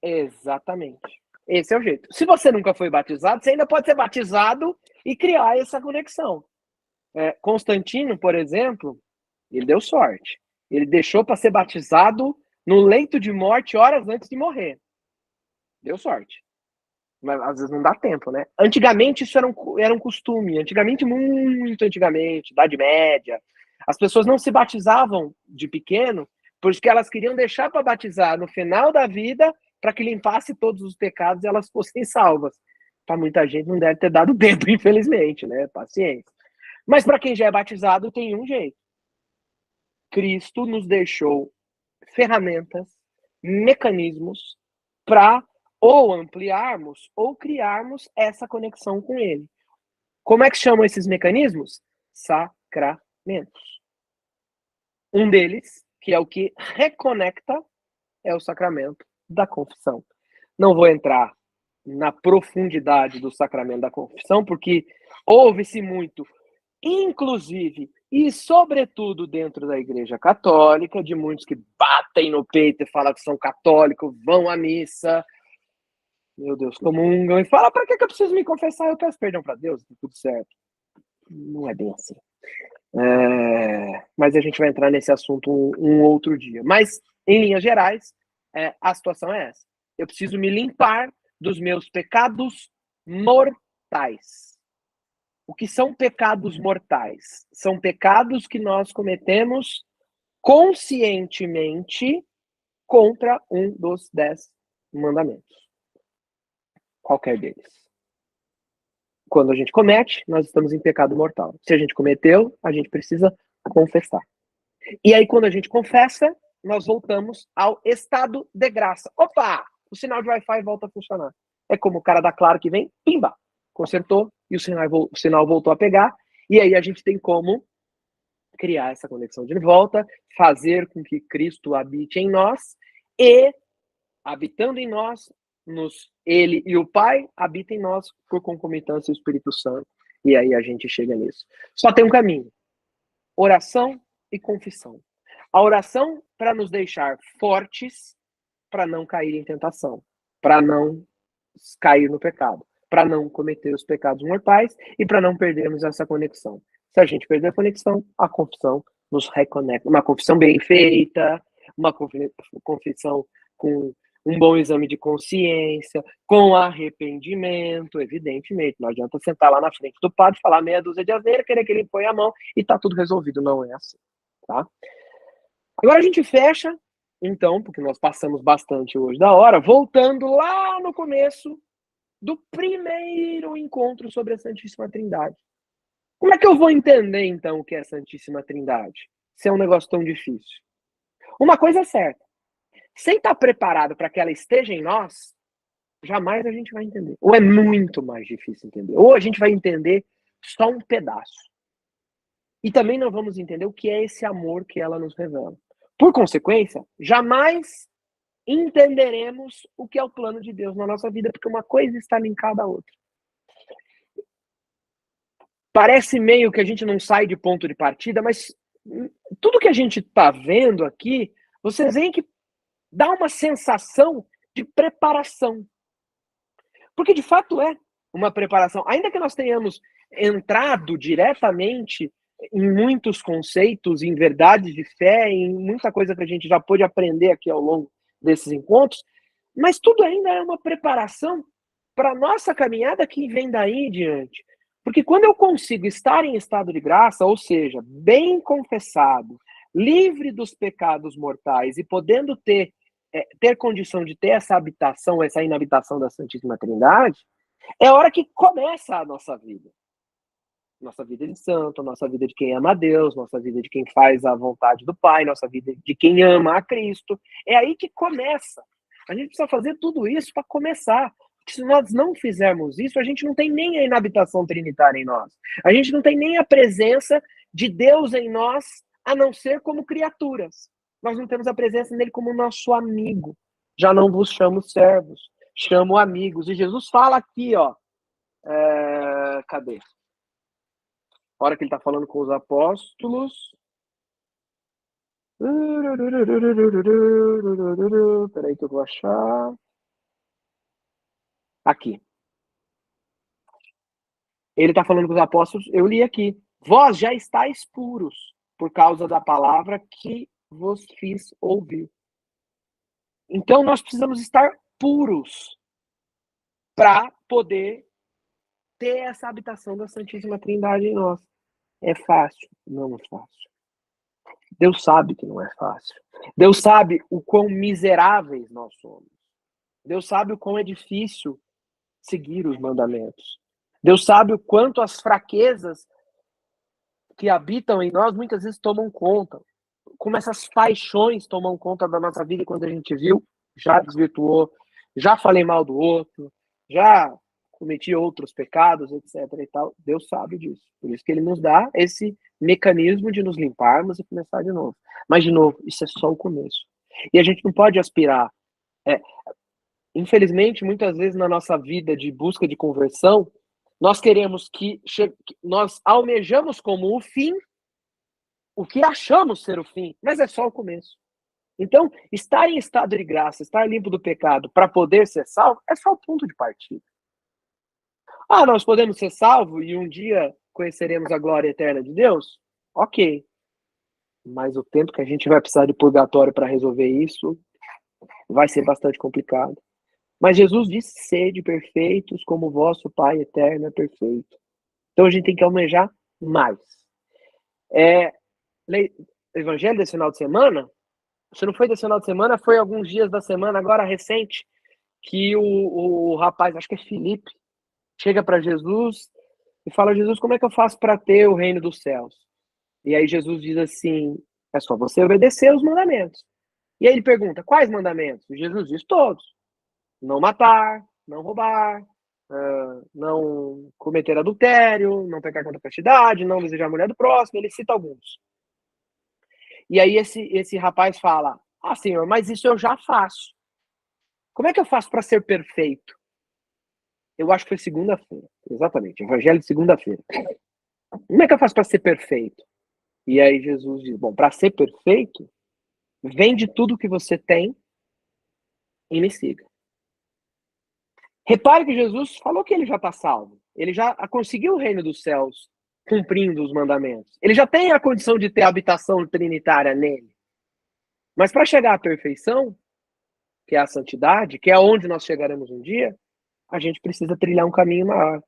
Exatamente. Esse é o jeito. Se você nunca foi batizado, você ainda pode ser batizado e criar essa conexão. Constantino, por exemplo, ele deu sorte. Ele deixou para ser batizado no leito de morte horas antes de morrer. Deu sorte. Mas às vezes não dá tempo, né? Antigamente isso era um costume. Antigamente, muito antigamente, Idade Média, as pessoas não se batizavam de pequeno porque elas queriam deixar para batizar no final da vida para que limpasse todos os pecados e elas fossem salvas. Para muita gente não deve ter dado tempo, infelizmente, né? Paciência. Mas para quem já é batizado, tem um jeito. Cristo nos deixou ferramentas, mecanismos para ou ampliarmos ou criarmos essa conexão com Ele. Como é que chamam esses mecanismos? Sacramentos. Um deles, que é o que reconecta, é o sacramento da confissão. Não vou entrar na profundidade do sacramento da confissão, porque ouve-se muito, inclusive e sobretudo dentro da Igreja Católica, de muitos que batem no peito e falam que são católicos, vão à missa, meu Deus, comungam e falam, para que eu preciso me confessar? Eu peço perdão para Deus, tá tudo certo. Não é bem assim. Mas a gente vai entrar nesse assunto um outro dia. Mas, em linhas gerais, a situação é essa. Eu preciso me limpar dos meus pecados mortais. O que são pecados mortais? São pecados que nós cometemos conscientemente contra um dos 10 mandamentos. Qualquer deles. Quando a gente comete, nós estamos em pecado mortal. Se a gente cometeu, a gente precisa confessar. E aí, quando a gente confessa, nós voltamos ao estado de graça. Opa! O sinal de Wi-Fi volta a funcionar. É como o cara da Claro que vem, pimba! Consertou e o sinal voltou a pegar. E aí a gente tem como criar essa conexão de volta, fazer com que Cristo habite em nós e, habitando em nós, Ele e o Pai, habita em nós por concomitância o Espírito Santo. E aí a gente chega nisso. Só tem um caminho: oração e confissão. A oração para nos deixar fortes, para não cair em tentação, para não cair no pecado, para não cometer os pecados mortais e para não perdermos essa conexão. Se a gente perder a conexão, a confissão nos reconecta. Uma confissão bem feita, uma confissão com um bom exame de consciência, com arrependimento, evidentemente. Não adianta sentar lá na frente do padre, falar meia dúzia de asneira, querer que ele põe a mão e tá tudo resolvido. Não é assim, tá? Agora a gente fecha, então, porque nós passamos bastante hoje da hora, voltando lá no começo do primeiro encontro sobre a Santíssima Trindade. Como é que eu vou entender, então, o que é a Santíssima Trindade? Se é um negócio tão difícil. Uma coisa é certa. Sem estar preparado para que ela esteja em nós, jamais a gente vai entender. Ou é muito mais difícil entender. Ou a gente vai entender só um pedaço. E também não vamos entender o que é esse amor que ela nos revela. Por consequência, jamais entenderemos o que é o plano de Deus na nossa vida, porque uma coisa está linkada à outra. Parece meio que a gente não sai de ponto de partida, mas tudo que a gente está vendo aqui, vocês veem que dá uma sensação de preparação. Porque de fato é uma preparação. Ainda que nós tenhamos entrado diretamente em muitos conceitos, em verdades de fé, em muita coisa que a gente já pôde aprender aqui ao longo desses encontros, mas tudo ainda é uma preparação para a nossa caminhada que vem daí em diante. Porque quando eu consigo estar em estado de graça, ou seja, bem confessado, livre dos pecados mortais e podendo ter condição de ter essa habitação, essa inabitação da Santíssima Trindade, é a hora que começa a nossa vida. Nossa vida de santo, nossa vida de quem ama a Deus, nossa vida de quem faz a vontade do Pai, nossa vida de quem ama a Cristo. É aí que começa. A gente precisa fazer tudo isso para começar. Porque se nós não fizermos isso, a gente não tem nem a inabitação trinitária em nós. A gente não tem nem a presença de Deus em nós, a não ser como criaturas. Nós não temos a presença dele como nosso amigo. Já não vos chamo servos, chamo amigos. E Jesus fala aqui, ó. Cadê? A hora que ele está falando com os apóstolos. Peraí que eu vou achar. Aqui. Ele está falando com os apóstolos, eu li aqui. Vós já estáis puros por causa da palavra que vos fiz ouvir. Então nós precisamos estar puros para poder ter essa habitação da Santíssima Trindade em nós. É fácil? Não é fácil. Deus sabe que não é fácil. Deus sabe o quão miseráveis nós somos. Deus sabe o quão é difícil seguir os mandamentos. Deus sabe o quanto as fraquezas que habitam em nós muitas vezes tomam conta. Como essas paixões tomam conta da nossa vida e quando a gente viu, já desvirtuou, já falei mal do outro, já cometi outros pecados, etc. e tal. Deus sabe disso. Por isso que ele nos dá esse mecanismo de nos limparmos e começar de novo. Mas, de novo, isso é só o começo. E a gente não pode aspirar. Infelizmente, muitas vezes na nossa vida de busca de conversão, nós queremos nós almejamos como o fim o que achamos ser o fim, mas é só o começo. Então, estar em estado de graça, estar limpo do pecado para poder ser salvo, é só o ponto de partida. Nós podemos ser salvos e um dia conheceremos a glória eterna de Deus? Ok. Mas o tempo que a gente vai precisar de purgatório para resolver isso vai ser bastante complicado. Mas Jesus disse, sede perfeitos como o vosso Pai eterno é perfeito. Então a gente tem que almejar mais. Evangelho desse final de semana, se não foi desse final de semana, foi alguns dias da semana, agora recente, que o rapaz, acho que é Filipe, chega para Jesus e fala, Jesus, como é que eu faço para ter o reino dos céus? E aí Jesus diz assim, é só você obedecer os mandamentos. E aí ele pergunta, quais mandamentos? E Jesus diz todos. Não matar, não roubar, não cometer adultério, não pecar contra a castidade, não desejar a mulher do próximo, ele cita alguns. E aí esse rapaz fala, Senhor, mas isso eu já faço. Como é que eu faço para ser perfeito? Eu acho que foi segunda-feira. Exatamente, Evangelho de segunda-feira. Como é que eu faço para ser perfeito? E aí Jesus diz, bom, para ser perfeito, vende tudo que você tem e me siga. Repare que Jesus falou que ele já está salvo. Ele já conseguiu o reino dos céus cumprindo os mandamentos. Ele já tem a condição de ter a habitação trinitária nele. Mas para chegar à perfeição, que é a santidade, que é onde nós chegaremos um dia, a gente precisa trilhar um caminho maior.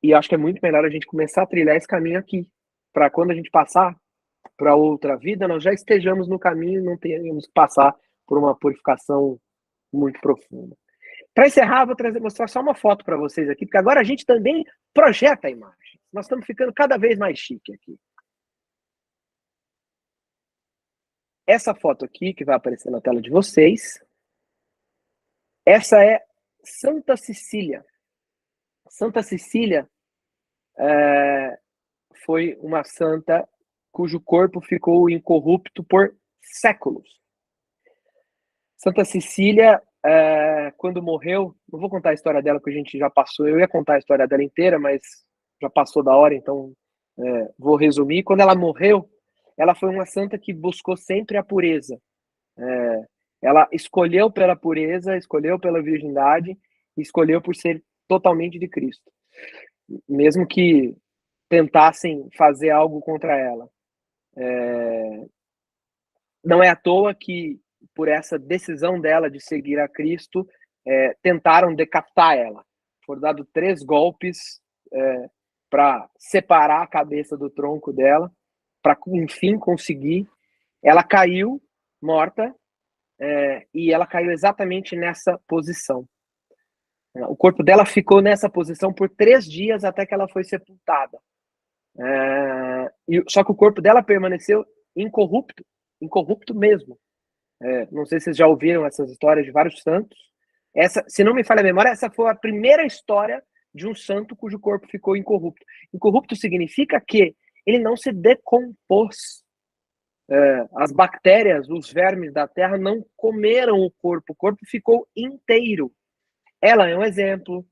E acho que é muito melhor a gente começar a trilhar esse caminho aqui, para quando a gente passar para outra vida, nós já estejamos no caminho e não tenhamos que passar por uma purificação muito profunda. Para encerrar, vou mostrar só uma foto para vocês aqui, porque agora a gente também projeta a imagem. Nós estamos ficando cada vez mais chique aqui. Essa foto aqui, que vai aparecer na tela de vocês, essa é Santa Cecília. Santa Cecília foi uma santa cujo corpo ficou incorrupto por séculos. Santa Cecília, quando morreu, não vou contar a história dela, porque a gente já passou, eu ia contar a história dela inteira, mas já passou da hora, então vou resumir. Quando ela morreu, ela foi uma santa que buscou sempre a pureza. Ela escolheu pela pureza, escolheu pela virgindade, escolheu por ser totalmente de Cristo. Mesmo que tentassem fazer algo contra ela. Não é à toa que, por essa decisão dela de seguir a Cristo, tentaram decapitar ela. Foram dados 3 golpes para separar a cabeça do tronco dela, para, enfim, conseguir. Ela caiu morta, e ela caiu exatamente nessa posição. O corpo dela ficou nessa posição por 3 dias até que ela foi sepultada. Só que o corpo dela permaneceu incorrupto mesmo. Não sei se vocês já ouviram essas histórias de vários santos. Se não me falha a memória, essa foi a primeira história de um santo cujo corpo ficou incorrupto. Incorrupto significa que ele não se decompôs. As bactérias, os vermes da terra não comeram o corpo ficou inteiro. Ela é um exemplo.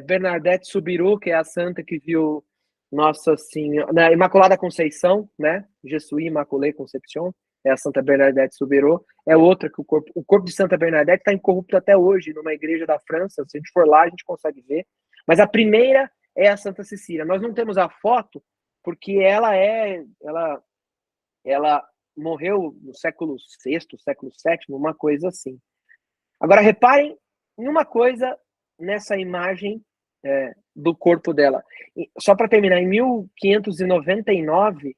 Bernadette Soubirous, que é a santa que viu Nossa Senhora, na Imaculada Conceição, né? Jesuí Immaculée Conception, é a Santa Bernadette Soubirous. É outra que o corpo de Santa Bernadette está incorrupto até hoje, numa igreja da França. Se a gente for lá, a gente consegue ver. Mas a primeira é a Santa Cecília. Nós não temos a foto porque ela morreu no século VI, século VII, uma coisa assim. Agora, reparem em uma coisa nessa imagem do corpo dela. Só para terminar, em 1599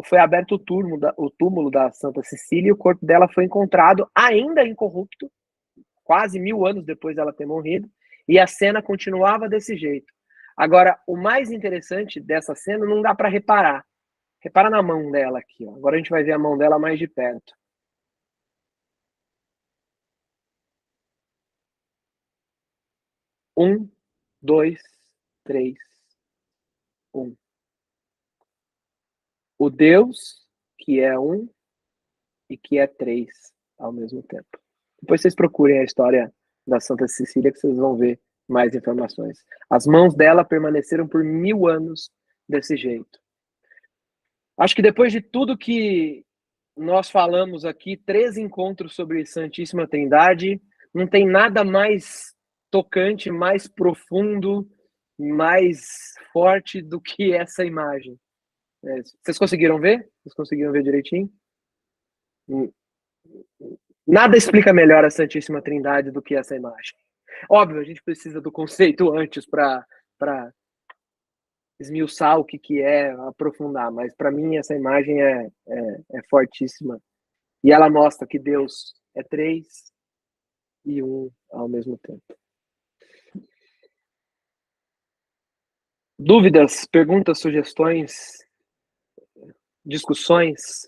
foi aberto o túmulo da Santa Cecília e o corpo dela foi encontrado ainda incorrupto, quase 1000 anos depois dela ter morrido, e a cena continuava desse jeito. Agora, o mais interessante dessa cena não dá para reparar. Repara na mão dela aqui. Ó. Agora a gente vai ver a mão dela mais de perto. Um, 2, 3, 1. O Deus que é um e que é 3 ao mesmo tempo. Depois vocês procurem a história da Santa Cecília que vocês vão ver mais informações. As mãos dela permaneceram por 1000 anos desse jeito. Acho que depois de tudo que nós falamos aqui, 3 encontros sobre Santíssima Trindade, não tem nada mais tocante, mais profundo, mais forte do que essa imagem. Vocês conseguiram ver? Vocês conseguiram ver direitinho? Nada explica melhor a Santíssima Trindade do que essa imagem. Óbvio, a gente precisa do conceito antes para esmiuçar o que é, aprofundar, mas para mim essa imagem é fortíssima. E ela mostra que Deus é 3 e 1 ao mesmo tempo. Dúvidas, perguntas, sugestões, discussões?